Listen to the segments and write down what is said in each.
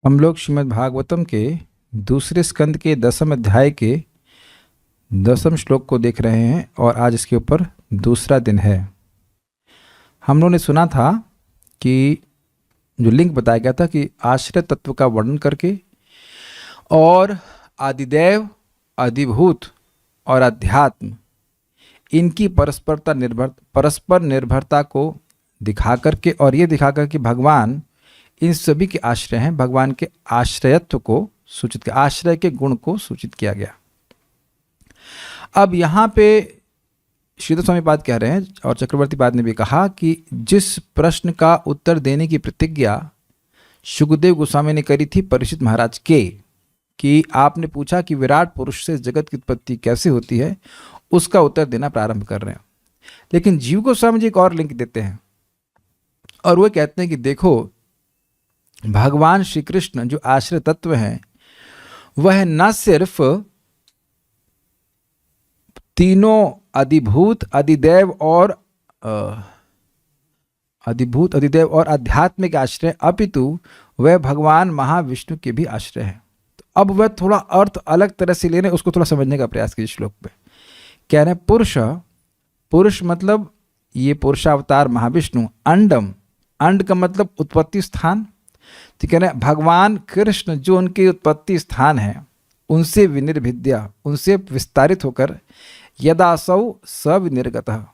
हम लोग श्रीमद् भागवतम के दूसरे स्कंद के 10वें अध्याय के 10वें श्लोक को देख रहे हैं और आज इसके ऊपर दूसरा दिन है। हम लोगों ने सुना था कि जो लिंक बताया गया था कि आश्रय तत्व का वर्णन करके और आदिदेव, आदिभूत और अध्यात्म इनकी परस्पर निर्भरता को दिखा करके और ये दिखा कर कि भगवान इन सभी के आश्रय हैं, भगवान के आश्रयत्व को सूचित किया, आश्रय के गुण को सूचित किया गया। अब यहाँ पे श्रीधर स्वामी पाद कह रहे हैं और चक्रवर्ती पाद ने भी कहा कि जिस प्रश्न का उत्तर देने की प्रतिज्ञा सुखदेव गोस्वामी ने करी थी परीक्षित महाराज के, कि आपने पूछा कि विराट पुरुष से जगत की उत्पत्ति कैसे होती है, उसका उत्तर देना प्रारंभ कर रहे हैं। लेकिन जीव गोस्वामी जी एक और लिंक देते हैं और वो कहते हैं कि देखो, भगवान श्री कृष्ण जो आश्रय तत्व हैं वह न सिर्फ तीनों अधिभूत, अधिदेव और आध्यात्मिक आश्रय, अपितु वह भगवान महाविष्णु के भी आश्रय है। तो अब वह थोड़ा अर्थ अलग तरह से ले रहे हैं, उसको थोड़ा समझने का प्रयास कीजिए। श्लोक पे कह रहे हैं पुरुष मतलब ये पुरुषावतार महाविष्णु, अंडम, अंड का मतलब उत्पत्ति स्थान, तो कह रहे हैं भगवान कृष्ण जो उनके उत्पत्ति स्थान है उनसे विनिर्भिद्या, उनसे विस्तारित होकर यदासौ सविनिर्गतः,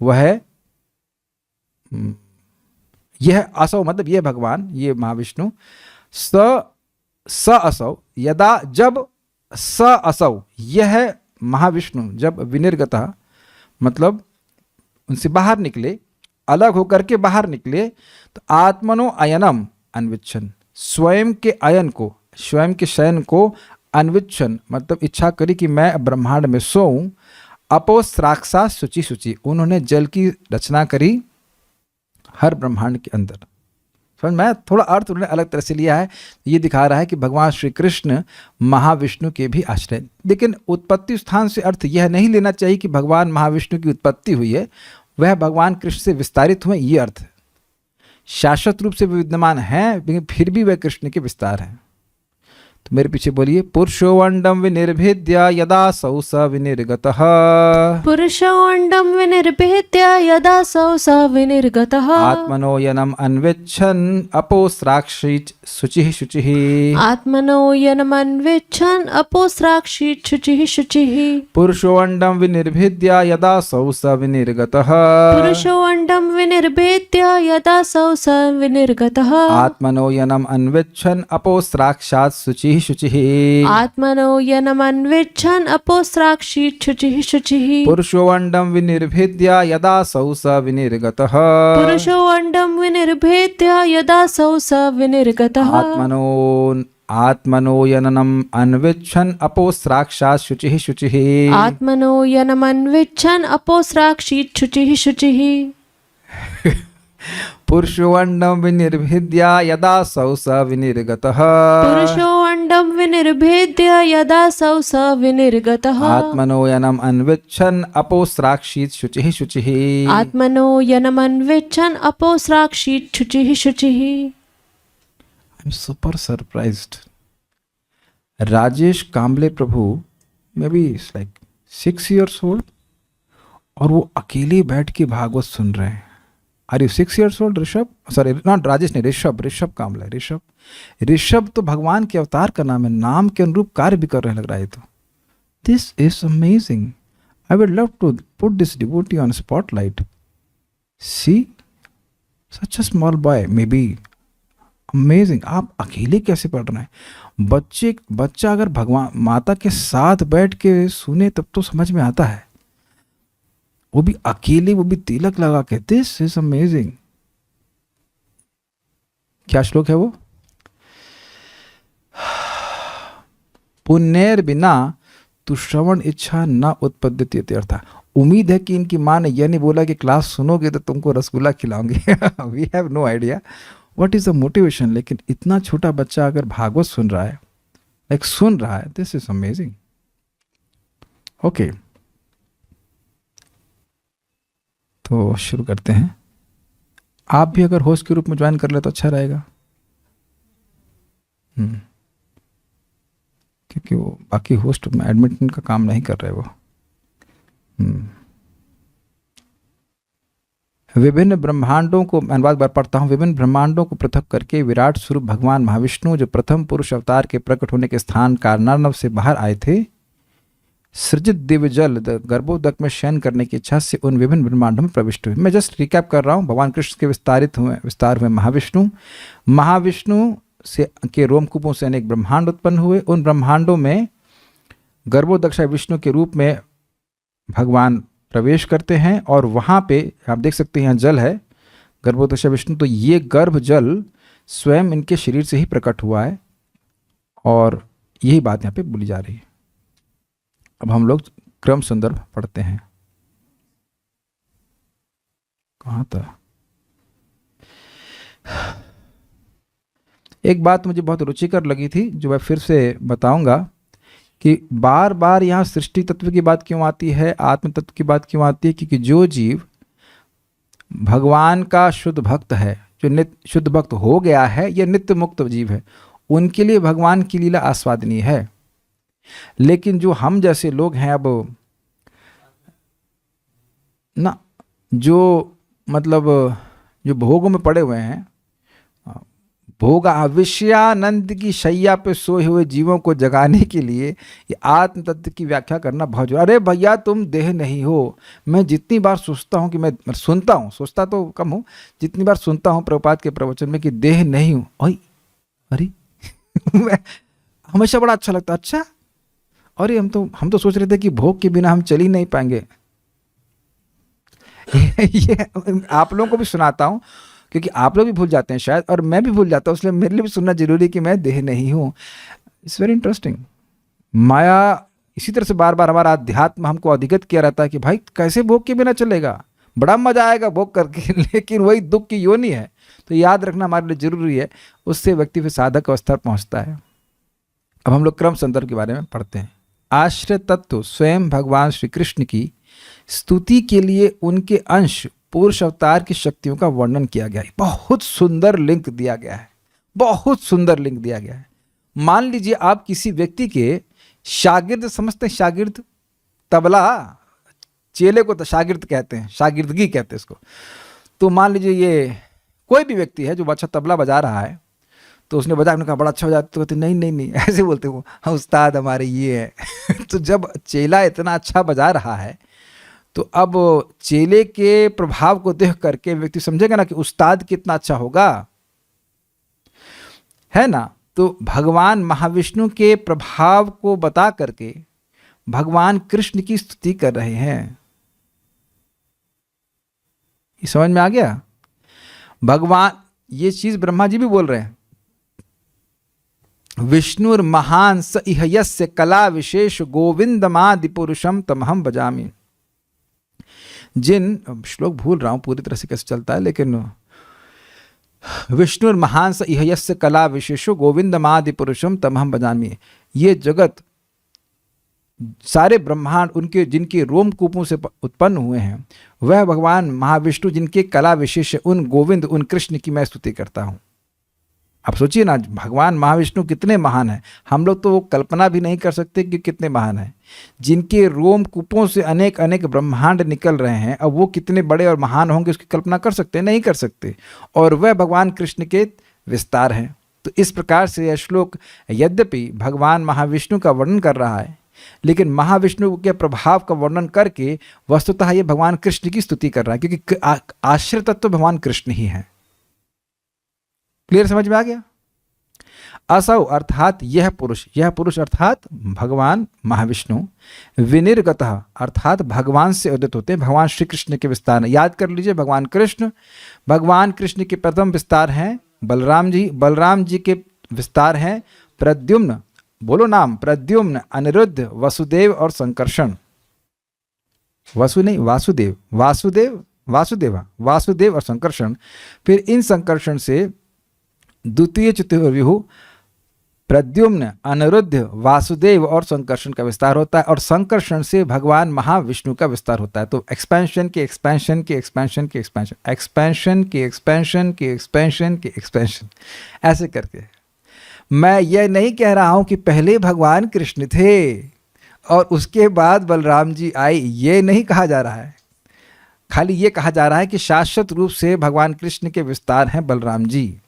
वह यह असौ मतलब यह भगवान, ये महाविष्णु, स असौ यदा, जब स असौ यह महाविष्णु जब विनिर्गतः मतलब उनसे बाहर निकले, अलग होकर के बाहर निकले, तो आत्मनो अयनम अन्विच्छन, स्वयं के अयन को, स्वयं के शयन को, अन्विच्छन मतलब इच्छा करी कि मैं ब्रह्मांड में सोऊं, अपोस्राक्षा शुचि शुचि, उन्होंने जल की रचना करी हर ब्रह्मांड के अंदर। समझ में? थोड़ा अर्थ उन्होंने अलग तरह से लिया है, ये दिखा रहा है कि भगवान श्री कृष्ण महाविष्णु के भी आश्रय। लेकिन उत्पत्ति स्थान से अर्थ यह नहीं लेना चाहिए कि भगवान महाविष्णु की उत्पत्ति हुई है, वह भगवान कृष्ण से विस्तारित हुए, ये अर्थ है। शाश्वत रूप से विद्यमान हैं लेकिन फिर भी वह कृष्ण के विस्तार हैं। तो मेरे पीछे बोलिए, पुरुषो अंडम विनिर्भिद्य यदा सौ स विनिर्गतः, पुरुषो अंडम विनिर्भिद्य यदा सौ स विनिर्गतः, आत्मनो यनम अन्विच्छन् अपोस्राक्षिच शुचिः शुचिः, आत्मनो यनमन्विच्छन् अपोस्राक्षित् शुचिः शुचिः, पुरुषो अंडम विनिर्भिद्य यदा सौ स विनिर्गतः, पुरुषो अंडम विनिर्भिद्य यदा सौ स विनिर्गतः, आत्मनो यनम अन्विच्छन् अपोस्राक्षात् शुचिः शुचिः, आत्मनो यनमन्विच्छन् अपोस्राक्षित् शुचिः शुचिः, पुरुषो अंडम विनिर्भिद्य यदा सौ स विनिर्गतः, पुरुषो अंडम विनिर्भिद्य यदा सौ स विनिर्गतः, आत्मनो यननम अन्विच्छन् अपोस्राक्षात् शुचिः शुचिः, आत्मनो यनमन्विच्छन् अपोस्राक्षित् शुचिः शुचिः, पुरुषो अंडम विनिर्भिद्य यदा सौ स विनिर्गतः, पुरुषो अंडम विनिर्भिद्य यदा सौ स विनिर्गतः, आत्मनो यनम अन्विच्छन् अपोस्राक्षित् शुचिः शुचिः, आत्मनो यनमन्विच्छन् अपोस्राक्षित् शुचिः शुचिः। I am super surprised. Rajesh Kamble Prabhu may be like 6 years old और वो अकेले बैठ के भागवत सुन रहे हैं। Are you 6 years old Rishabh? Sorry not Rajesh, ने ऋषभ कांबले, ऋषभ तो भगवान के अवतार का नाम है, नाम के अनुरूप कार्य भी कर रहे लग रहा है। तो this is amazing. I would love to put this devotee on spotlight. See such a small boy, may be amazing. आप अकेले कैसे पढ़ रहे हैं? बच्चा अगर भगवान माता के साथ बैठ के सुने तब तो समझ में आता है, वो भी अकेले, वो भी तिलक लगा के। This is amazing. क्या श्लोक है वो? पुण्यर बिना तु श्रवण इच्छा न उत्पद्यते इत्यर्थ। उम्मीद है कि इनकी माँ ने यह नहीं बोला कि क्लास सुनोगे तो तुमको रसगुल्ला खिलाऊंगी। We have no idea what is the motivation, लेकिन इतना छोटा बच्चा अगर भागवत सुन रहा है, दिस इज अमेजिंग। ओके, तो शुरू करते हैं। आप भी अगर होस्ट के रूप में ज्वाइन कर ले तो अच्छा रहेगा। क्योंकि वो बाकी होस्ट में एडमिन का काम नहीं कर रहे वो। विभिन्न ब्रह्मांडों को, मैं अनुवाद बार पढ़ता हूँ, विभिन्न ब्रह्मांडों को पृथक करके विराट स्वरूप भगवान महाविष्णु जो प्रथम पुरुष अवतार के प्रकट होने के स्थान कारनार्नव से बाहर आए थे, सृजित दिव्य जल गर्भोदक में शयन करने की इच्छा से उन विभिन्न ब्रह्मांडों में प्रविष्ट हुए। मैं जस्ट रिकैप कर रहा हूँ। भगवान कृष्ण के विस्तार हुए महाविष्णु से के रोमकूपों से अनेक ब्रह्मांड उत्पन्न हुए। उन ब्रह्मांडों में गर्भोदक्षा विष्णु के रूप में भगवान प्रवेश करते हैं और वहाँ पे आप देख सकते हैं यहाँ जल है, गर्भोदक्षा विष्णु। तो ये गर्भ जल स्वयं इनके शरीर से ही प्रकट हुआ है और यही बात यहाँ पे बोली जा रही है। अब हम लोग क्रम संदर्भ पढ़ते हैं। कहाँ था? एक बात मुझे बहुत रुचिकर लगी थी जो मैं फिर से बताऊंगा कि बार बार यहाँ सृष्टि तत्व की बात क्यों आती है, आत्म तत्व की बात क्यों आती है। क्योंकि जो जीव भगवान का शुद्ध भक्त है, जो नित्य शुद्ध भक्त हो गया है, यह नित्य मुक्त जीव है, उनके लिए भगवान की लीला आस्वादनीय है। लेकिन जो हम जैसे लोग हैं अब ना, जो मतलब जो भोगों में पड़े हुए हैं, भोगा विषयानंद की शैया पे सोए हुए जीवों को जगाने के लिए ये आत्म तत्व की व्याख्या करना बहुत जरूरी। अरे भैया तुम देह नहीं हो। मैं जितनी बार सोचता हूँ कि मैं सुनता हूँ, सोचता तो कम हूँ, जितनी बार सुनता हूँ प्रभुपाद के प्रवचन में कि देह नहीं हूँ, अरे हमेशा बड़ा अच्छा लगता। अच्छा, अरे हम तो सोच रहे थे कि भोग के बिना हम चल ही नहीं पाएंगे। ये आप लोगों को भी सुनाता हूँ क्योंकि आप लोग भी भूल जाते हैं शायद, और मैं भी भूल जाता हूँ, इसलिए मेरे लिए भी सुनना जरूरी है कि मैं देह नहीं हूँ। It's very interesting. माया इसी तरह से बार बार हमारा अध्यात्म हमको अधिगत किया रहता है कि भाई कैसे भोग के बिना चलेगा, बड़ा मजा आएगा भोग करके, लेकिन वही दुख की योनि है। तो याद रखना हमारे लिए जरूरी है, उससे व्यक्ति फिर साधक अवस्था पहुँचता है। अब हम लोग क्रम संदर्भ के बारे में पढ़ते हैं। आश्रय तत्व स्वयं भगवान श्री कृष्ण की स्तुति के लिए उनके अंश पुरुष अवतार की शक्तियों का वर्णन किया गया है। बहुत सुंदर लिंक दिया गया है, बहुत सुंदर लिंक दिया गया है। मान लीजिए आप किसी व्यक्ति के शागिर्द समझते हैं, शागिर्द तबला, चेले को तो शागिर्द कहते हैं, शागिर्दगी कहते हैं इसको। तो मान लीजिए ये कोई भी व्यक्ति है जो अच्छा तबला बजा रहा है, तो उसने बजा, कहा बड़ा अच्छा बजाते, तो कहते नहीं नहीं नहीं ऐसे बोलते वो, हाँ उस्ताद हमारे ये है। तो जब चेला इतना अच्छा बजा रहा है तो अब चेले के प्रभाव को देख करके व्यक्ति समझेगा ना कि उस्ताद कितना अच्छा होगा, है ना। तो भगवान महाविष्णु के प्रभाव को बता करके भगवान कृष्ण की स्तुति कर रहे हैं। ये समझ में आ गया? भगवान, ये चीज ब्रह्मा जी भी बोल रहे हैं, विष्णुर महान स इह यस्य कला विशेष गोविंदमादि पुरुषम तमहम भजामि। जिन श्लोक भूल रहा हूं पूरी तरह से कैसे चलता है, लेकिन विष्णुर महान स इह यस्य कला विशेषो गोविंदमादि पुरुषम तमहम भजामि। ये जगत सारे ब्रह्मांड उनके जिनके रोमकूपों से उत्पन्न हुए हैं, वह भगवान महाविष्णु जिनके कला विशेष उन गोविंद, उन कृष्ण की मैं स्तुति करता हूं। आप सोचिए ना, भगवान महाविष्णु कितने महान हैं। हम लोग तो वो कल्पना भी नहीं कर सकते कि कितने महान हैं। जिनके रोमकूपों से अनेक अनेक ब्रह्मांड निकल रहे हैं, अब वो कितने बड़े और महान होंगे उसकी कल्पना कर सकते हैं? नहीं कर सकते। और वह भगवान कृष्ण के विस्तार हैं। तो इस प्रकार से यह श्लोक यद्यपि भगवान महाविष्णु का वर्णन कर रहा है, लेकिन महाविष्णु के प्रभाव का वर्णन करके वस्तुतः ये भगवान कृष्ण की स्तुति कर रहा है, क्योंकि आश्रय तत्व भगवान कृष्ण ही है। क्लियर, समझ में आ गया? असौ अर्थात यह पुरुष अर्थात भगवान महाविष्णु, विनिर्गतः अर्थात भगवान से उदित होते हैं, भगवान श्री कृष्ण के विस्तार। याद कर लीजिए, भगवान कृष्ण के प्रथम विस्तार हैं बलराम जी के विस्तार हैं प्रद्युम्न, बोलो नाम, प्रद्युम्न, अनिरुद्ध, वसुदेव और संकर्षण। वासुदेव और संकर्षण। फिर इन संकर्षण से द्वितीय चतुर्व्यूह प्रद्युम्न, अनिरुद्ध, वासुदेव और संकर्षण का विस्तार होता है, और संकर्षण से भगवान महाविष्णु का विस्तार होता है। तो एक्सपेंशन के एक्सपेंशन के एक्सपेंशन के एक्सपेंशन, एक्सपेंशन के एक्सपेंशन के एक्सपेंशन के एक्सपेंशन, ऐसे करके मैं ये नहीं कह रहा हूं कि पहले भगवान कृष्ण थे और उसके बाद बलराम जी आए, ये नहीं कहा जा रहा है। खाली ये कहा जा रहा है कि शाश्वत रूप से भगवान कृष्ण के विस्तार हैं बलराम जी।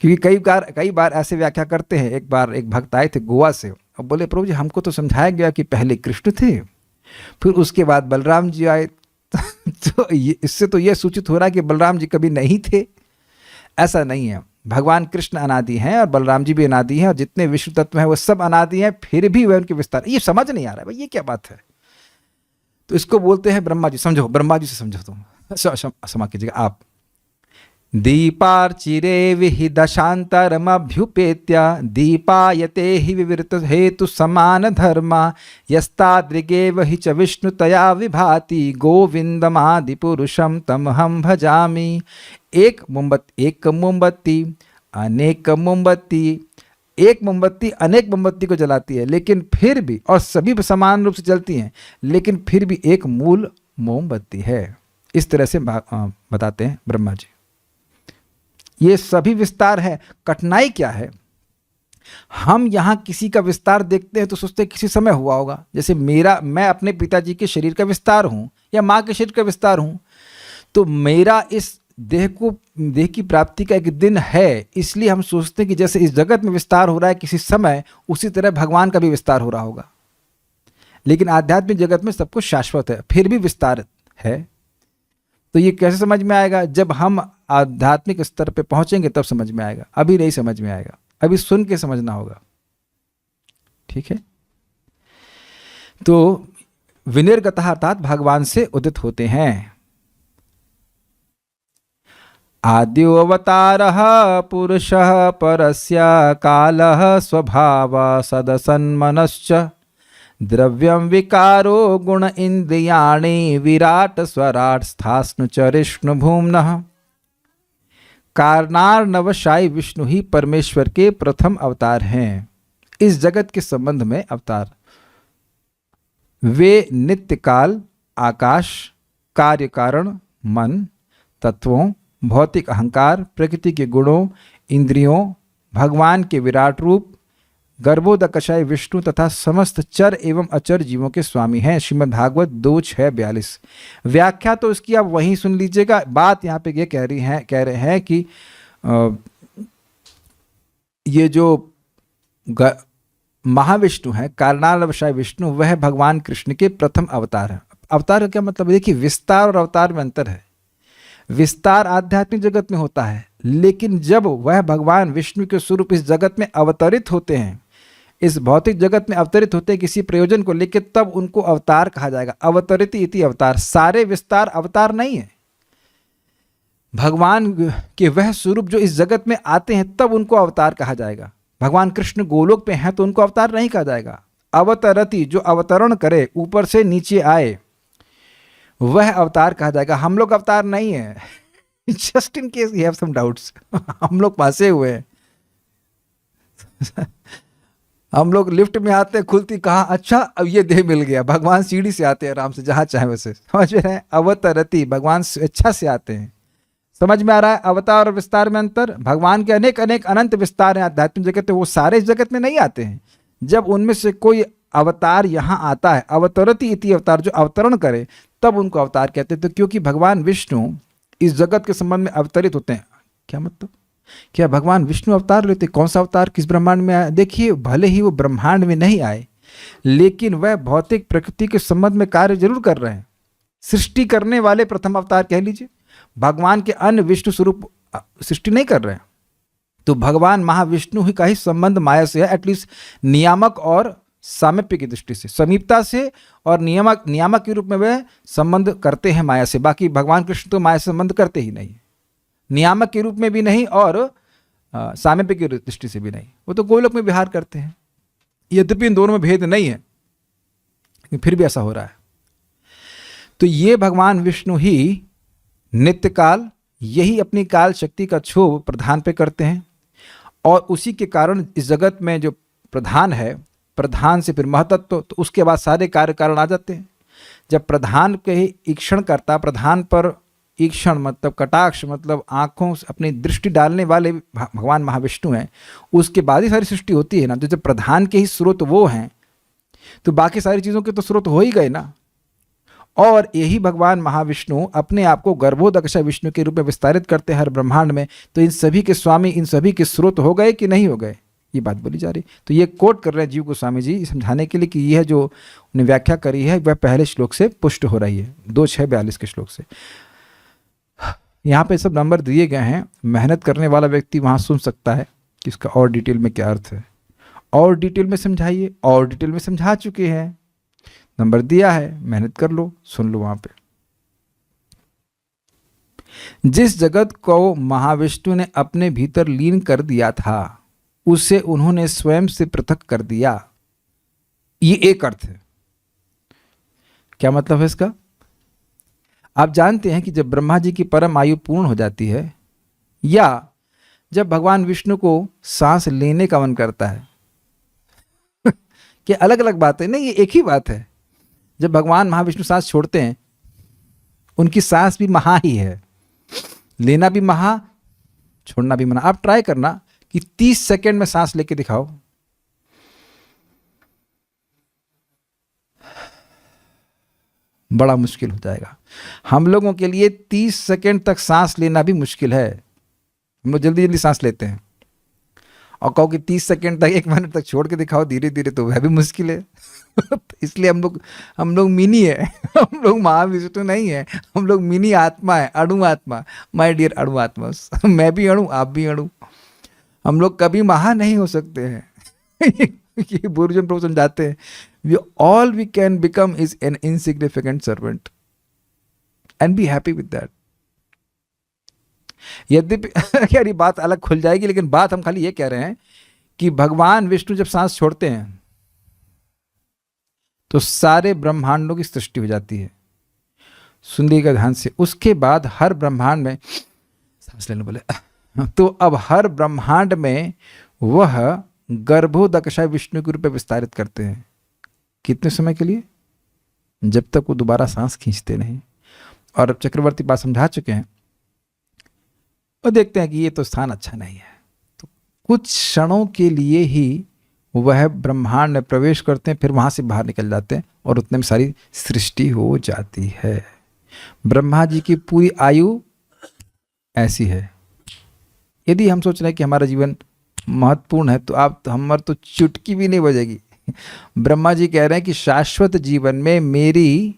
क्योंकि कई बार ऐसे व्याख्या करते हैं। एक बार एक भक्त आए थे गोवा से और बोले प्रभु जी हमको तो समझाया गया कि पहले कृष्ण थे फिर उसके बाद बलराम जी आए तो इससे तो यह सूचित हो रहा है कि बलराम जी कभी नहीं थे। ऐसा नहीं है, भगवान कृष्ण अनादि हैं और बलराम जी भी अनादि हैं और जितने विश्व तत्व हैं वो सब अनादि हैं, फिर भी वह उनके विस्तार। ये समझ नहीं आ रहा है भाई, ये क्या बात है। तो इसको बोलते हैं ब्रह्मा जी। समझो, ब्रह्मा जी से समझो तुम, क्षमा कीजिएगा आप। दीपार्चिरे विहिदशान्तरमभ्युपेत्य दीपायते हि विवृत हेतु समान धर्मा यस्तादृगेव हि च विष्णुतया विभाति गोविंदमादिपुरुषं तमहं भजामि। एक मोमबत्ती अनेक मोमबत्ती अनेक मोमबत्ती को जलाती है, लेकिन फिर भी, और सभी समान रूप से जलती हैं, लेकिन फिर भी एक मूल मोमबत्ती है। इस तरह से बताते हैं ब्रह्मा जी। ये सभी विस्तार है। कठिनाई क्या है, हम यहाँ किसी का विस्तार देखते हैं तो सोचते हैं किसी समय हुआ होगा। जैसे मैं अपने पिताजी के शरीर का विस्तार हूँ या माँ के शरीर का विस्तार हूँ, तो मेरा इस देह की प्राप्ति का एक दिन है, इसलिए हम सोचते हैं कि जैसे इस जगत में विस्तार हो रहा है किसी समय, उसी तरह भगवान का भी विस्तार हो रहा होगा। लेकिन आध्यात्मिक जगत में सब कुछ शाश्वत है, फिर भी विस्तार है। तो ये कैसे समझ में आएगा, जब हम आध्यात्मिक स्तर पे पहुंचेंगे तब समझ में आएगा, अभी नहीं समझ में आएगा, अभी सुन के समझना होगा। ठीक है। तो विनिर्गतः अर्थात भगवान से उदित होते हैं। आद्यो अवतारः पुरुषः परस्य कालः स्वभावः सदसन्मनश्च द्रव्यं विकारो गुण इंद्रियाणि विराट स्वराट स्थास्नु चरिष्णु भूम्नः। कारणार्णवशायी विष्णु ही परमेश्वर के प्रथम अवतार हैं। इस जगत के संबंध में अवतार वे नित्य काल, आकाश, कार्य कारण, मन, तत्वों, भौतिक अहंकार, प्रकृति के गुणों, इंद्रियों, भगवान के विराट रूप, गर्भोदकशाय विष्णु तथा समस्त चर एवं अचर जीवों के स्वामी हैं। श्रीमद् भागवत 2:6-42। व्याख्या तो इसकी आप वहीं सुन लीजिएगा। बात यहाँ पे ये कह रहे हैं कि ये जो महाविष्णु है, कारणार्णवशाय विष्णु, वह भगवान कृष्ण के प्रथम अवतार है। अवतार का क्या मतलब, देखिए विस्तार और अवतार में अंतर है। विस्तार आध्यात्मिक जगत में होता है, लेकिन जब वह भगवान विष्णु के स्वरूप इस जगत में अवतरित होते हैं, इस भौतिक जगत में अवतरित होते हैं किसी प्रयोजन को लेकर, तब उनको अवतार कहा जाएगा। अवतरिति इति अवतार। सारे विस्तार अवतार नहीं है। भगवान के वह स्वरूप जो इस जगत में आते हैं तब उनको अवतार कहा जाएगा। भगवान कृष्ण गोलोक पे हैं तो उनको अवतार नहीं कहा जाएगा। अवतरति, जो अवतरण करे, ऊपर से नीचे आए, वह अवतार कहा जाएगा। हम लोग अवतार नहीं है। Just in case you have some doubts, हम लोग फंसे हुए हैं। हम लोग लिफ्ट में आते हैं, खुलती कहाँ, अच्छा अब ये देह मिल गया। भगवान सीढ़ी से आते हैं आराम से, जहां चाहे वैसे। समझ में रहे हैं? अवतरति, भगवान स्वेच्छा से आते हैं। समझ में आ रहा है अवतार और विस्तार में अंतर? भगवान के अनेक अनंत विस्तार हैं आध्यात्मिक जगत में, वो सारे इस जगत में नहीं आते हैं। जब उनमें से कोई अवतार यहाँ आता है, अवतरति इति अवतार, जो अवतरण करे, तब उनको अवतार कहते हैं। तो क्योंकि भगवान विष्णु इस जगत के संबंध में अवतरित होते हैं। क्या मतलब, क्या भगवान विष्णु अवतार लेते? कौन सा अवतार किस ब्रह्मांड में आया? देखिए, भले ही वो ब्रह्मांड में नहीं आए, लेकिन वह भौतिक प्रकृति के संबंध में कार्य जरूर कर रहे हैं। सृष्टि करने वाले प्रथम अवतार कह लीजिए। भगवान के अन्य विष्णु स्वरूप सृष्टि नहीं कर रहे हैं। तो भगवान महाविष्णु ही का ही संबंध माया से है, एटलीस्ट नियामक और सामीप्य की दृष्टि से, समीपता से, और नियामक के रूप में वे संबंध करते हैं माया से। बाकी भगवान कृष्ण तो माया से संबंध करते ही नहीं, नियामक के रूप में भी नहीं और सामीप्य की दृष्टि से भी नहीं। वो तो गोलोक में विहार करते हैं। यद्यपि इन दोनों में भेद नहीं है, लेकिन फिर भी ऐसा हो रहा है। तो ये भगवान विष्णु ही नित्य काल, यही अपनी काल शक्ति का क्षोभ प्रधान पे करते हैं, और उसी के कारण इस जगत में जो प्रधान है, प्रधान से फिर महतत्व, तो उसके बाद सारे कार्य कारण आ जाते हैं। जब प्रधान के ईक्षण करता, प्रधान पर ईक्षण मतलब कटाक्ष मतलब आंखों से अपनी दृष्टि डालने वाले भगवान महाविष्णु हैं, उसके बाद ही सारी सृष्टि होती है ना। तो जब प्रधान के ही स्रोत वो हैं तो बाकी सारी चीज़ों के तो स्रोत हो ही गए ना। और यही भगवान महाविष्णु अपने आप को गर्भोदकशा विष्णु के रूप में विस्तारित करते हैं हर ब्रह्मांड में। तो इन सभी के स्वामी, इन सभी के स्रोत हो गए कि नहीं हो गए, ये बात बोली जा रही। तो ये कोट कर रहे हैं जीव गोस्वामी जी समझाने के लिए कि यह जो उन्हें व्याख्या करी है वह पहले श्लोक से पुष्ट हो रही है, 2:6-42 के श्लोक से। यहाँ पे सब नंबर दिए गए हैं, मेहनत करने वाला व्यक्ति वहाँ सुन सकता है कि इसका और डिटेल में क्या अर्थ है, और डिटेल में समझाइए, और डिटेल में समझा चुके हैं, नंबर दिया है, मेहनत कर लो, सुन लो। वहाँ पे जिस जगत को महाविष्णु ने अपने भीतर लीन कर दिया था उसे उन्होंने स्वयं से पृथक कर दिया, ये एक अर्थ है। क्या मतलब है इसका? आप जानते हैं कि जब ब्रह्मा जी की परम आयु पूर्ण हो जाती है या जब भगवान विष्णु को सांस लेने का मन करता है कि अलग अलग बात है, नहीं ये एक ही बात है। जब भगवान महाविष्णु सांस छोड़ते हैं उनकी सांस भी महा ही है, लेना भी महा, छोड़ना भी महा। आप ट्राई करना कि 30 सेकंड में सांस लेके दिखाओ, बड़ा मुश्किल हो जाएगा। हम लोगों के लिए 30 सेकंड तक सांस लेना भी मुश्किल है, हम लोग जल्दी जल्दी सांस लेते हैं। और कहो कि 30 सेकंड तक, 1 मिनट तक छोड़ के दिखाओ धीरे धीरे, तो वह भी मुश्किल है। इसलिए हम लोग मिनी है, हम लोग महाविष्णु नहीं है, हम लोग मिनी आत्मा है, अणु आत्मा। माय डियर अणु आत्मा, मैं भी अणु, आप भी अणु। हम लोग कभी महा नहीं हो सकते हैं। ये बुर्जन प्रभु समझाते हैं, we all we can become is an insignificant servant and be happy with that. यद्यपि यार ये बात अलग खुल जाएगी, लेकिन बात हम खाली ये कह रहे हैं कि भगवान विष्णु जब सांस छोड़ते हैं तो सारे ब्रह्मांडों की सृष्टि हो जाती है। सुनिएगा ध्यान से, उसके बाद हर ब्रह्मांड में सांस लेने बोले तो अब हर ब्रह्मांड में वह गर्भोदकशा विष्णु के रूप में विस्तारित करते हैं। कितने समय के लिए? जब तक वो दोबारा सांस खींचते नहीं। और अब चक्रवर्ती बात समझा चुके हैं और देखते हैं कि ये तो स्थान अच्छा नहीं है, तो कुछ क्षणों के लिए ही वह ब्रह्मांड में प्रवेश करते हैं, फिर वहां से बाहर निकल जाते हैं और उतने में सारी सृष्टि हो जाती है। ब्रह्मा जी की पूरी आयु ऐसी है। यदि हम सोच रहे हैं कि हमारा जीवन महत्वपूर्ण है तो हमारी तो चुटकी भी नहीं बजेगी। ब्रह्मा जी कह रहे हैं कि शाश्वत जीवन में मेरी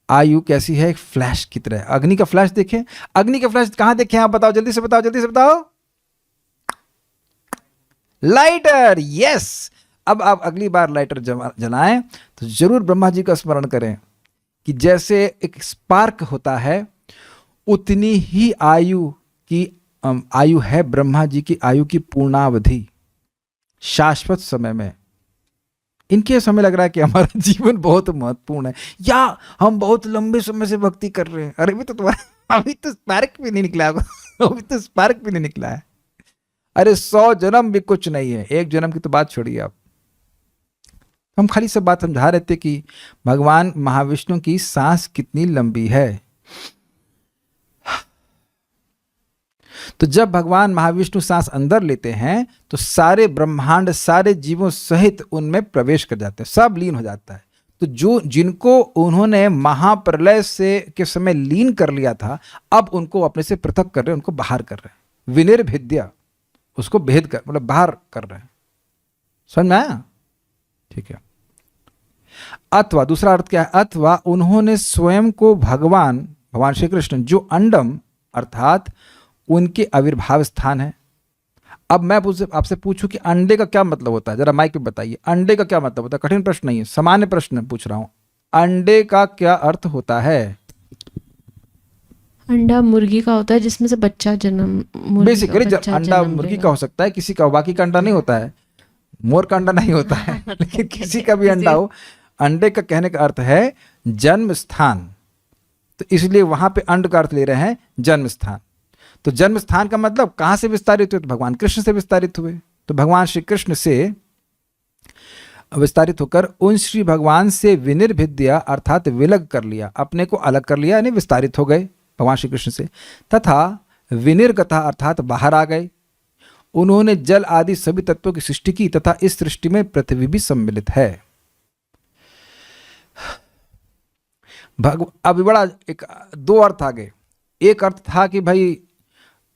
आयु कैसी है? एक फ्लैश की तरह। अग्नि का फ्लैश देखें, अग्नि का फ्लैश कहां देखें आप? बताओ, जल्दी से बताओ, जल्दी से बताओ। Lighter, yes. अब आप अगली बार लाइटर जलाएं तो जरूर ब्रह्मा जी का स्मरण करें कि जैसे एक स्पार्क होता है उतनी ही आयु है ब्रह्मा जी की आयु की पूर्णावधि शाश्वत समय में। इनके समय लग रहा है कि हमारा जीवन बहुत महत्वपूर्ण है या हम बहुत लंबे समय से भक्ति कर रहे हैं। अरे अभी तो स्पार्क भी नहीं निकला अभी तो स्पार्क भी नहीं निकला है। अरे 100 जन्म भी कुछ नहीं है, 1 जन्म की तो बात छोड़िए आप। हम खाली सब बात समझा रहे थे कि भगवान महाविष्णु की सांस कितनी लंबी है। तो जब भगवान महाविष्णु सांस अंदर लेते हैं तो सारे ब्रह्मांड सारे जीवों सहित उनमें प्रवेश कर जाते हैं, सब लीन हो जाता है। तो जिनको उन्होंने महाप्रलय से के समय लीन कर लिया था, अब उनको अपने से पृथक कर रहे हैं, उनको बाहर कर रहे हैं। विनिर्भिद्या, उसको भेद कर मतलब बाहर कर रहे हैं। समझ में आया? ठीक है। अथवा दूसरा अर्थ क्या है? अथवा उन्होंने स्वयं को भगवान श्री कृष्ण जो अंडम अर्थात उनके आविर्भाव स्थान है। अब मैं आपसे पूछूं कि अंडे का क्या मतलब होता है, जरा माइक पे बताइए। अंडे का क्या मतलब होता है? कठिन प्रश्न नहीं है, सामान्य प्रश्न पूछ रहा हूं। अंडे का क्या अर्थ होता है? अंडा मुर्गी का होता है जिसमें से बच्चा जन्म। बेसिकली अंडा मुर्गी का हो सकता है, किसी का, बाकी का अंडा नहीं होता है, मोर का अंडा नहीं होता है, लेकिन किसी का भी अंडा हो। अंडे का कहने का अर्थ है जन्म स्थान, तो इसलिए वहां पे अंड का अर्थ ले रहे हैं जन्म स्थान। तो जन्म स्थान का मतलब कहां से विस्तारित हुए? तो भगवान कृष्ण से विस्तारित हुए। तो भगवान श्री कृष्ण से विस्तारित होकर उन श्री भगवान से विनिर्भिद्या अर्थात विलग कर लिया, अपने को अलग कर लिया, यानी विस्तारित हो गए। भगवान श्री कृष्ण से, तथा विनिर्गता अर्थात बाहर आ गए। उन्होंने जल आदि सभी तत्वों की सृष्टि की तथा इस सृष्टि में पृथ्वी भी सम्मिलित है। अब बड़ा एक दो अर्थ आ गए। एक अर्थ था कि भाई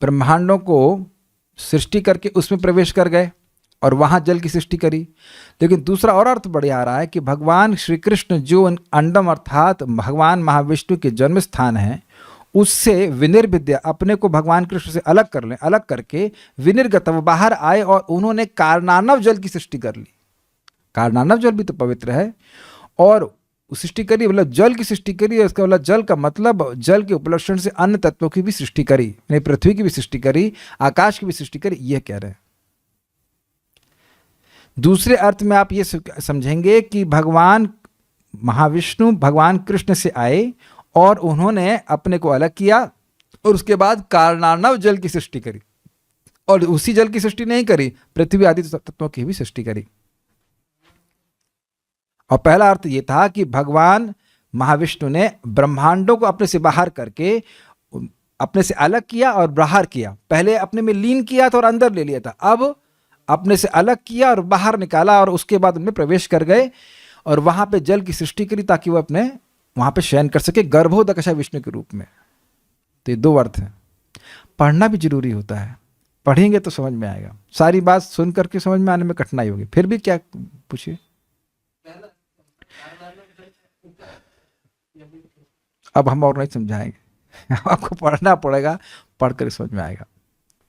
ब्रह्मांडों को सृष्टि करके उसमें प्रवेश कर गए और वहां जल की सृष्टि करी। लेकिन दूसरा और अर्थ बढ़िया आ रहा है कि भगवान श्री कृष्ण जो अंडम अर्थात भगवान महाविष्णु के जन्म स्थान है, उससे विनिर्विद्या अपने को भगवान कृष्ण से अलग कर लें, अलग करके विनिर्गत वो बाहर आए और उन्होंने कारणानव जल की सृष्टि कर ली। कारणानव जल भी तो पवित्र है और सृष्टि करी, मतलब जल की सृष्टि करी। उसका मतलब जल का मतलब जल के उपलक्षण से अन्य तत्वों की भी सृष्टि करी, यानी पृथ्वी की भी सृष्टि करी, आकाश की भी सृष्टि करी, यह कह रहे हैं। दूसरे अर्थ में आप ये समझेंगे कि भगवान महाविष्णु भगवान कृष्ण से आए और उन्होंने अपने को अलग किया और उसके बाद कारणानव जल की सृष्टि करी, और उसी जल की सृष्टि नहीं करी, पृथ्वी आदि तत्वों की भी सृष्टि करी। और पहला अर्थ ये था कि भगवान महाविष्णु ने ब्रह्मांडों को अपने से बाहर करके अपने से अलग किया और बाहर किया। पहले अपने में लीन किया था और अंदर ले लिया था, अब अपने से अलग किया और बाहर निकाला और उसके बाद उनमें प्रवेश कर गए और वहां पे जल की सृष्टि करी ताकि वो अपने वहां पे शयन कर सके गर्भोदकशा विष्णु के रूप में। तो ये दो अर्थ हैं। पढ़ना भी जरूरी होता है, पढ़ेंगे तो समझ में आएगा। सारी बात सुन करके समझ में आने में कठिनाई होगी, फिर भी क्या पूछिए। अब हम और नहीं समझाएंगे, आपको पढ़ना पड़ेगा, पढ़कर समझ में आएगा।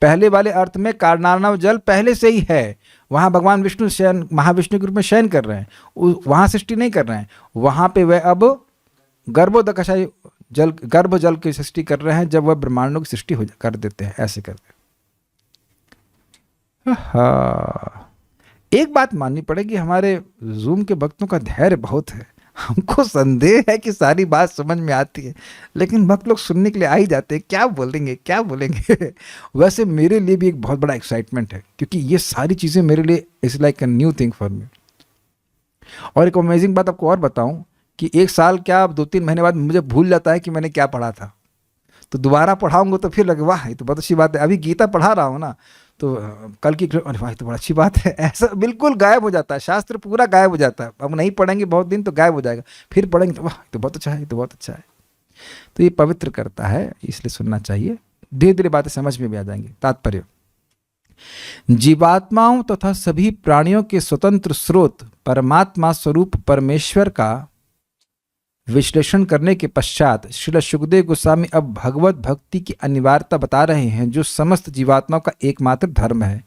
पहले वाले अर्थ में कारणानव जल पहले से ही है, वहां भगवान विष्णु शयन महाविष्णु के रूप में शयन कर रहे हैं, वहां सृष्टि नहीं कर रहे हैं, वहां पे वह अब गर्भोदकशा जल गर्भ जल की सृष्टि कर रहे हैं जब वह ब्रह्मांडों की सृष्टि कर देते हैं, ऐसे करते हैं। एक बात माननी पड़ेगी, हमारे जूम के भक्तों का धैर्य बहुत है। हमको संदेह है कि सारी बात समझ में आती है, लेकिन भक्त लोग सुनने के लिए आ ही जाते हैं, क्या बोलेंगे क्या बोलेंगे। वैसे मेरे लिए भी एक बहुत बड़ा एक्साइटमेंट है, क्योंकि ये सारी चीज़ें मेरे लिए it's like a new thing for me. और एक अमेजिंग बात आपको और बताऊं कि एक साल क्या 2-3 महीने बाद मुझे भूल जाता है कि मैंने क्या पढ़ा था, तो दोबारा पढ़ाऊंगा तो फिर लगे वाह ये तो बहुत अच्छी बात है। अभी गीता पढ़ा रहा हूँ ना, तो कल की अरे वाह तो बड़ा अच्छी बात है, ऐसा बिल्कुल गायब हो जाता है, शास्त्र पूरा गायब हो जाता है। अब नहीं पढ़ेंगे बहुत दिन तो गायब हो जाएगा, फिर पढ़ेंगे तो वाह तो बहुत अच्छा है, ये तो बहुत अच्छा है। तो ये पवित्र करता है, इसलिए सुनना चाहिए, धीरे धीरे बातें समझ में भी आ जाएंगी। तात्पर्य, जीवात्माओं तथा सभी प्राणियों के स्वतंत्र स्रोत परमात्मा स्वरूप परमेश्वर का विश्लेषण करने के पश्चात श्रील सुखदेव गोस्वामी अब भगवत भक्ति की अनिवार्यता बता रहे हैं, जो समस्त जीवात्माओं का एकमात्र धर्म है।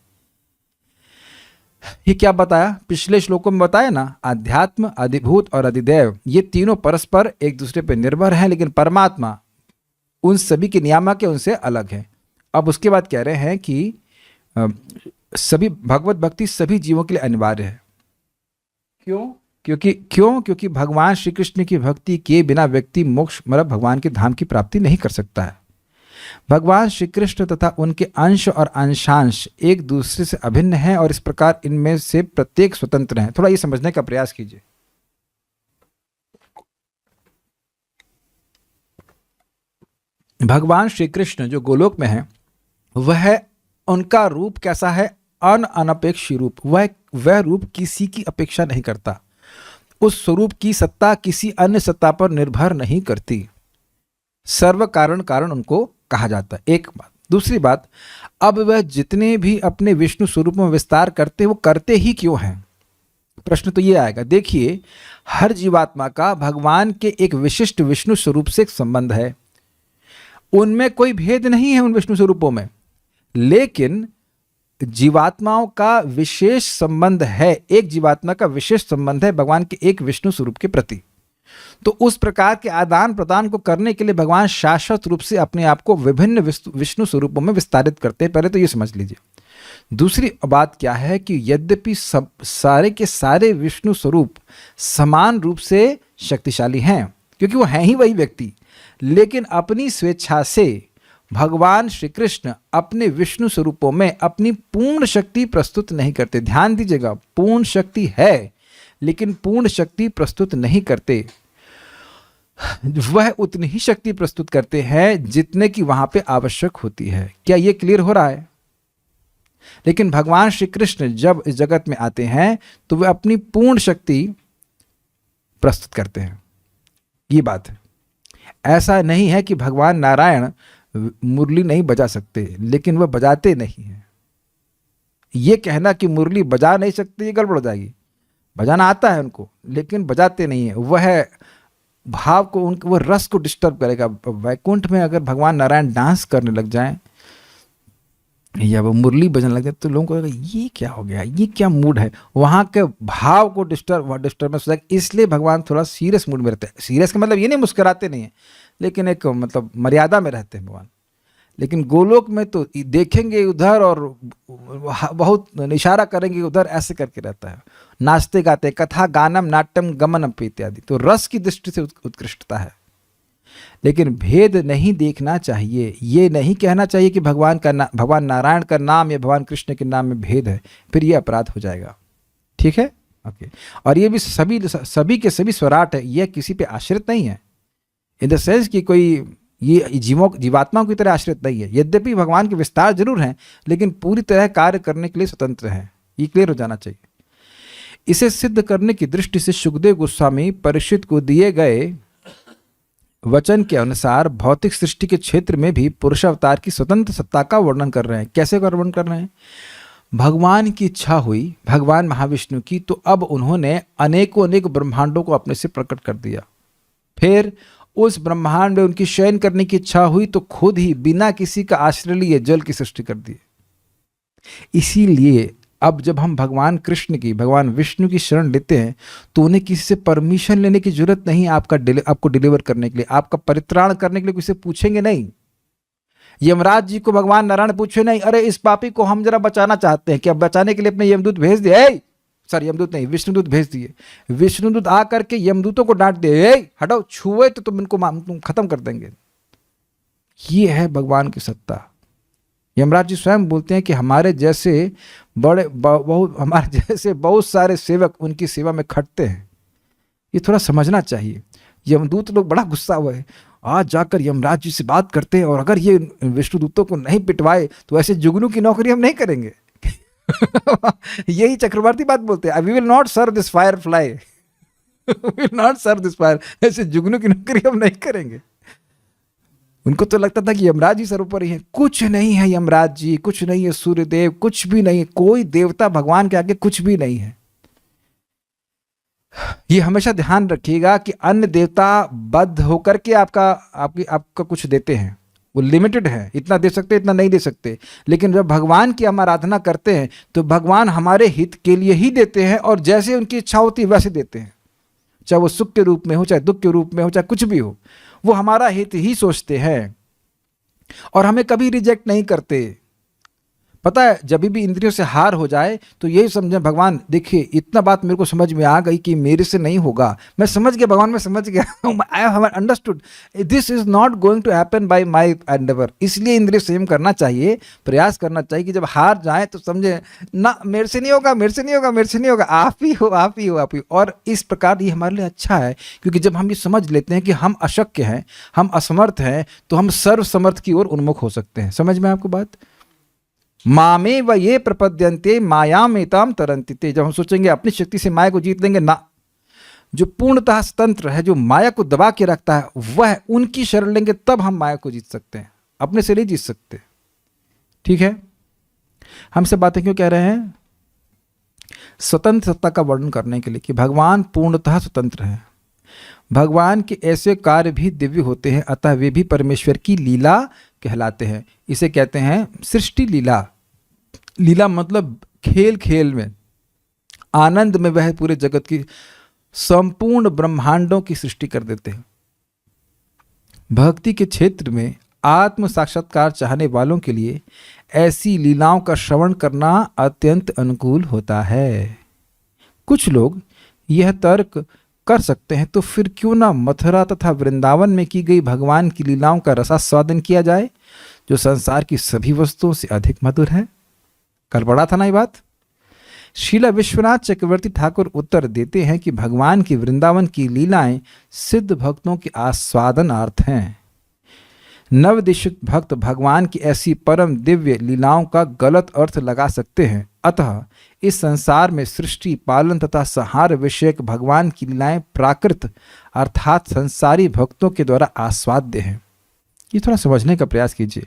ये क्या बताया, पिछले श्लोकों में बताया ना, आध्यात्म, अधिभूत और अधिदैव, ये तीनों परस्पर एक दूसरे पर निर्भर हैं, लेकिन परमात्मा उन सभी के नियामक है, उनसे अलग है। अब उसके बाद कह रहे हैं कि सभी भगवत भक्ति सभी जीवों के लिए अनिवार्य है। क्योंकि भगवान श्री कृष्ण की भक्ति के बिना व्यक्ति मोक्ष मतलब भगवान के धाम की प्राप्ति नहीं कर सकता है। भगवान श्री कृष्ण तथा उनके अंश और अंशांश एक दूसरे से अभिन्न हैं और इस प्रकार इनमें से प्रत्येक स्वतंत्र है। थोड़ा ये समझने का प्रयास कीजिए। भगवान श्री कृष्ण जो गोलोक में है, वह उनका रूप कैसा है, अनपेक्ष रूप। वह रूप किसी की अपेक्षा नहीं करता, उस स्वरूप की सत्ता किसी अन्य सत्ता पर निर्भर नहीं करती, सर्व कारण कारण उनको कहा जाता है। एक बात। दूसरी बात, अब वह जितने भी अपने विष्णु स्वरूप में विस्तार करते हैं, वो करते ही क्यों हैं? प्रश्न तो ये आएगा। देखिए, हर जीवात्मा का भगवान के एक विशिष्ट विष्णु स्वरूप से एक संबंध है, उनमें कोई भेद नहीं है उन विष्णु स्वरूपों में, लेकिन जीवात्माओं का विशेष संबंध है, एक जीवात्मा का विशेष संबंध है भगवान के एक विष्णु स्वरूप के प्रति। तो उस प्रकार के आदान प्रदान को करने के लिए भगवान शाश्वत रूप से अपने आप को विभिन्न विष्णु स्वरूपों में विस्तारित करते हैं। पहले तो ये समझ लीजिए। दूसरी बात क्या है कि यद्यपि सब सारे के सारे विष्णु स्वरूप समान रूप से शक्तिशाली हैं, क्योंकि वो हैं ही वही व्यक्ति, लेकिन अपनी स्वेच्छा से भगवान श्री कृष्ण अपने विष्णु स्वरूपों में अपनी पूर्ण शक्ति प्रस्तुत नहीं करते। ध्यान दीजिएगा, पूर्ण शक्ति है लेकिन पूर्ण शक्ति प्रस्तुत नहीं करते। वह उतनी ही शक्ति प्रस्तुत करते हैं जितने की वहां पे आवश्यक होती है। क्या ये क्लियर हो रहा है? लेकिन भगवान श्री कृष्ण जब इस जगत में आते हैं तो वे अपनी पूर्ण शक्ति प्रस्तुत करते हैं। ये बात है। ऐसा नहीं है कि भगवान नारायण मुरली नहीं बजा सकते, लेकिन वह बजाते नहीं हैं। ये कहना कि मुरली बजा नहीं सकते, ये गड़बड़ हो जाएगी। बजाना आता है उनको, लेकिन बजाते नहीं है। वह भाव को, उनको, वह रस को डिस्टर्ब करेगा। वैकुंठ में अगर भगवान नारायण डांस करने लग जाएं या वो मुरली बजने लग जाए तो लोगों को लगेगा ये क्या हो गया, ये क्या मूड है। वहाँ के भाव को डिस्टर्बेंस हो जाएगा। इसलिए भगवान थोड़ा सीरियस मूड में रहते हैं। सीरियस का मतलब ये नहीं मुस्कुराते नहीं है, लेकिन एक मतलब मर्यादा में रहते हैं भगवान। लेकिन गोलोक में तो देखेंगे उधर और बहुत इशारा करेंगे उधर, ऐसे करके रहता है। नाचते गाते, कथा गानम नाट्यम गमनम इत्यादि, तो रस की दृष्टि से उत्कृष्टता है। लेकिन भेद नहीं देखना चाहिए। ये नहीं कहना चाहिए कि भगवान नारायण का नाम या भगवान कृष्ण के नाम में भेद है, फिर ये अपराध हो जाएगा। ठीक है, ओके। और ये भी सभी के सभी स्वराट है, यह किसी पे आश्रित नहीं है। इन द सेंस कि कोई ये जीवात्माओं की तरह आश्रित नहीं है। यद्यपि भगवान के विस्तार जरूर हैं, लेकिन पूरी तरह कार्य करने के लिए स्वतंत्र हैं। ये क्लियर हो जाना चाहिए। इसे सिद्ध करने की दृष्टि से शुकदेव गोस्वामी परीक्षित को दिए गए वचन के अनुसार भौतिक सृष्टि के क्षेत्र में भी पुरुषावतार की स्वतंत्र सत्ता का वर्णन कर रहे हैं। कैसे वर्णन कर रहे हैं? भगवान की इच्छा हुई, भगवान महाविष्णु की, तो अब उन्होंने अनेकों अनेक ब्रह्मांडों को अपने से प्रकट कर दिया। फिर उस ब्रह्मांड में उनकी शयन करने की इच्छा हुई तो खुद ही बिना किसी का आश्रय लिए जल की सृष्टि कर दी। इसीलिए अब जब हम भगवान कृष्ण की, भगवान विष्णु की शरण लेते हैं तो उन्हें किसी से परमिशन लेने की जरूरत नहीं। आपको डिलीवर करने के लिए, आपका परित्राण करने के लिए किसी से पूछेंगे नहीं। यमराज जी को भगवान नारायण पूछे नहीं, अरे इस पापी को हम जरा बचाना चाहते हैं, क्या बचाने के लिए अपने यमदूत भेज दिए? सॉरी, यमदूत नहीं, विष्णुदूत भेज दिए। विष्णुदूत आ करके यमदूतों को डांट दिए, हटाओ, छुए तो तुम तुम खत्म कर देंगे। ये है भगवान की सत्ता। यमराज जी स्वयं बोलते हैं कि हमारे जैसे बहुत सारे सेवक उनकी सेवा में खटते हैं। ये थोड़ा समझना चाहिए। यमदूत लोग बड़ा गुस्सा हुआ है, आज जाकर यमराज जी से बात करते हैं, और अगर ये विष्णुदूतों को नहीं पिटवाए तो ऐसे जुगनू की नौकरी हम नहीं करेंगे। यही चक्रवर्ती बात बोलते हैं, we will not serve this firefly, will not serve this fire. ऐसे जुगनू की नौकरी हम नहीं करेंगे। उनको तो लगता था कि यमराज जी सर्वोपरि है। कुछ नहीं है यमराज जी, कुछ नहीं है सूर्यदेव, कुछ भी नहीं है। कोई देवता भगवान के आगे कुछ भी नहीं है। ये हमेशा ध्यान रखिएगा कि अन्य देवता बद्ध होकर के आपका कुछ देते हैं, वो लिमिटेड है, इतना दे सकते, इतना नहीं दे सकते। लेकिन जब भगवान की हम आराधना करते हैं तो भगवान हमारे हित के लिए ही देते हैं, और जैसे उनकी इच्छा होती है वैसे देते हैं। चाहे वो सुख के रूप में हो, चाहे दुख के रूप में हो, चाहे कुछ भी हो, वो हमारा हित ही सोचते हैं और हमें कभी रिजेक्ट नहीं करते। पता है, जब भी इंद्रियों से हार हो जाए तो यही समझें, भगवान देखिए, इतना बात मेरे को समझ में आ गई कि मेरे से नहीं होगा। मैं समझ गया भगवान, मैं समझ गया, I have understood this is not going to happen by my endeavour. इसलिए इंद्रिय संयम करना चाहिए, प्रयास करना चाहिए कि जब हार जाए तो समझे ना, मेरे से नहीं होगा, मेरे से नहीं होगा, मेरे से नहीं होगा, आप ही हो, आप ही हो, आप ही। और इस प्रकार ये हमारे लिए अच्छा है, क्योंकि जब हम ये समझ लेते हैं कि हम अशक्य हैं, हम असमर्थ हैं, तो हम सर्वसमर्थ की ओर उन्मुख हो सकते हैं। समझ में आपको बात? मामे व ये प्रपद्यन्ते मायामेताम तरन्ति। जब हम सोचेंगे अपनी शक्ति से माया को जीत लेंगे, ना, जो पूर्णतः स्वतंत्र है, जो माया को दबा के रखता है, वह उनकी शरण लेंगे, तब हम माया को जीत सकते हैं, अपने से नहीं जीत सकते। ठीक है, हमसे बातें क्यों कह रहे हैं? स्वतंत्र सत्ता का वर्णन करने के लिए कि भगवान पूर्णतः स्वतंत्र हैं। भगवान के ऐसे कार्य भी दिव्य होते हैं, अतः वे भी परमेश्वर की लीला कहलाते हैं। इसे कहते हैं सृष्टि लीला। लीला मतलब खेल खेल में, आनंद में वह पूरे जगत की संपूर्ण ब्रह्मांडों की सृष्टि कर देते हैं। भक्ति के क्षेत्र में आत्म साक्षात्कार चाहने वालों के लिए ऐसी लीलाओं का श्रवण करना अत्यंत अनुकूल होता है। कुछ लोग यह तर्क कर सकते हैं, तो फिर क्यों ना मथुरा तथा वृंदावन में की गई भगवान की लीलाओं का रसास्वादन किया जाए, जो संसार की सभी वस्तुओं से अधिक मधुर है। कल पढ़ा था ना ये बात। श्रीला विश्वनाथ चक्रवर्ती ठाकुर उत्तर देते हैं कि भगवान की वृंदावन की लीलाएं सिद्ध भक्तों के आस्वादनार्थ हैं। नवदिशिक भक्त भगवान की ऐसी परम दिव्य लीलाओं का गलत अर्थ लगा सकते हैं। अतः इस संसार में सृष्टि, पालन तथा संहार विषयक भगवान की लीलाएं प्राकृत अर्थात संसारी भक्तों के द्वारा आस्वाद्य हैं। ये थोड़ा समझने का प्रयास कीजिए।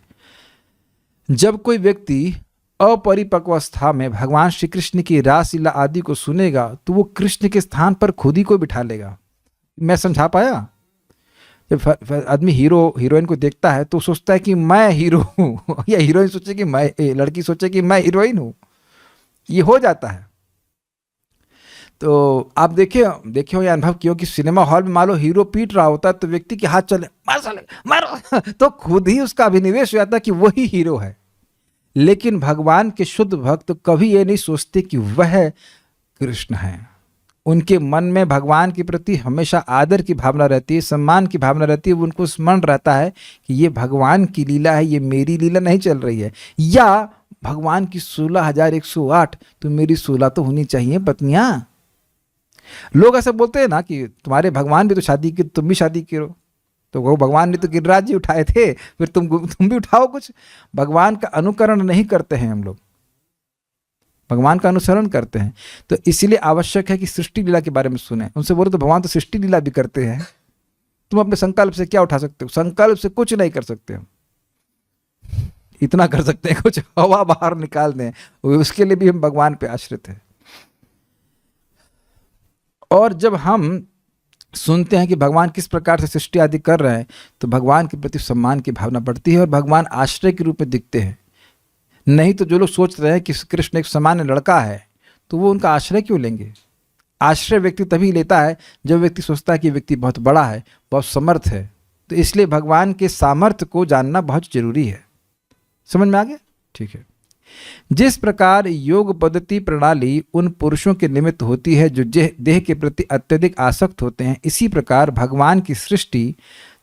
जब कोई व्यक्ति अपरिपक्वस्था में भगवान श्री कृष्ण की रासलीला आदि को सुनेगा तो वो कृष्ण के स्थान पर खुद ही को बिठा लेगा। मैं समझा पाया? जब आदमी हीरो हीरोइन को देखता है तो सोचता है कि मैं हीरो हूँ या हीरोइन सोचे कि मैं, लड़की सोचे कि मैं हीरोइन हूँ। ये हो जाता है। तो आप देखिए हो या अनुभव किया कि सिनेमा हॉल में मान लो हीरो पीट रहा होता है तो व्यक्ति के हाथ चले मार साले मारो तो खुद ही उसका अभिनिवेश हो जाता है कि वही हीरो है। लेकिन भगवान के शुद्ध भक्त कभी ये नहीं सोचते कि वह कृष्ण है। उनके मन में भगवान के प्रति हमेशा आदर की भावना रहती है, सम्मान की भावना रहती है। उनको स्मरण रहता है कि ये भगवान की लीला है, ये मेरी लीला नहीं चल रही है। या भगवान की 16,108 तो मेरी 16 तो होनी चाहिए पत्नियां। लोग ऐसा बोलते हैं ना कि तुम्हारे भगवान भी तो शादी की, तुम भी शादी करो। तो वो भगवान ने तो गिरिराज जी उठाए थे, फिर तुम भी उठाओ कुछ। भगवान का अनुकरण नहीं करते हैं हम लोग, भगवान का अनुसरण करते हैं। तो इसीलिए आवश्यक है कि सृष्टि लीला के बारे में सुने। उनसे बोलो तो भगवान तो सृष्टि लीला भी करते हैं। तुम अपने संकल्प से क्या उठा सकते हो? संकल्प से कुछ नहीं कर सकते हम। इतना कर सकते हैं कुछ हवा बाहर निकाल दें, उसके लिए भी हम भगवान पे आश्रित हैं। और जब हम सुनते हैं कि भगवान किस प्रकार से सृष्टि आदि कर रहे हैं तो भगवान के प्रति सम्मान की भावना बढ़ती है और भगवान आश्रय के रूप में दिखते हैं। नहीं तो जो लोग सोच रहे हैं कि कृष्ण एक सामान्य लड़का है तो वो उनका आश्रय क्यों लेंगे? आश्रय व्यक्ति तभी लेता है जब व्यक्ति सोचता है कि व्यक्ति बहुत बड़ा है, बहुत समर्थ है। तो इसलिए भगवान के सामर्थ्य को जानना बहुत जरूरी है। समझ में आ गया? ठीक है। जिस प्रकार योग पद्धति प्रणाली उन पुरुषों के निमित्त होती है जो देह के प्रति अत्यधिक आसक्त होते हैं, इसी प्रकार भगवान की सृष्टि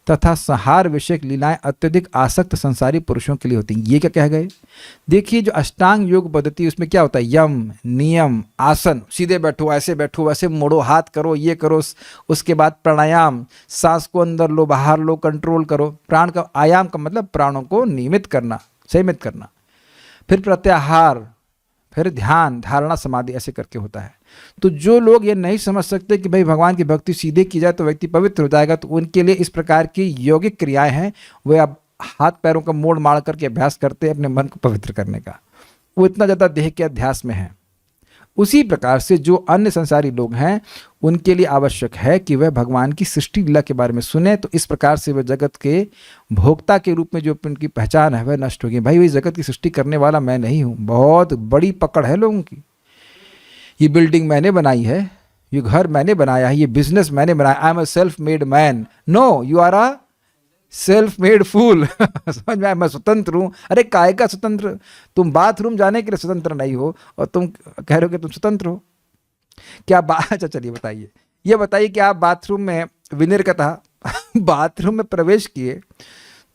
तथा संहार विषयक लीलाएं अत्यधिक आसक्त संसारी पुरुषों के लिए होती हैं। ये क्या कह गए? देखिए, जो अष्टांग योग पद्धति उसमें क्या होता है? यम, नियम, आसन, सीधे बैठो, ऐसे बैठो, वैसे मोड़ो, हाथ करो, ये करो। उसके बाद प्राणायाम, सांस को अंदर लो, बाहर लो, कंट्रोल करो। प्राण का आयाम का मतलब प्राणों को नियमित करना, संयमित करना। फिर प्रत्याहार, फिर ध्यान, धारणा, समाधि, ऐसे करके होता है। तो जो लोग ये नहीं समझ सकते कि भाई भगवान की भक्ति सीधे की जाए तो व्यक्ति पवित्र हो जाएगा, तो उनके लिए इस प्रकार की यौगिक क्रियाएं हैं। वे अब हाथ पैरों का मोड़ मार करके अभ्यास करते हैं अपने मन को पवित्र करने का। वो इतना ज़्यादा देह के अध्यास में है। उसी प्रकार से जो अन्य संसारी लोग हैं उनके लिए आवश्यक है कि वह भगवान की सृष्टि लीला के बारे में सुने। तो इस प्रकार से वह जगत के भोक्ता के रूप में जो उनकी पहचान है वह नष्ट होगी। भाई, वही जगत की सृष्टि करने वाला मैं नहीं हूँ। बहुत बड़ी पकड़ है लोगों की। ये बिल्डिंग मैंने बनाई है, ये घर मैंने बनाया है, ये बिजनेस मैंने बनाया। I am a self made man. No, you are a self made fool. समझ में आया? मैं स्वतंत्र हूँ। अरे काय का स्वतंत्र? तुम बाथरूम जाने के लिए स्वतंत्र नहीं हो और तुम कह रहे हो कि तुम स्वतंत्र हो। क्या अच्छा चलिए बताइए, ये बताइए कि आप बाथरूम में विनर का था बाथरूम में प्रवेश किए,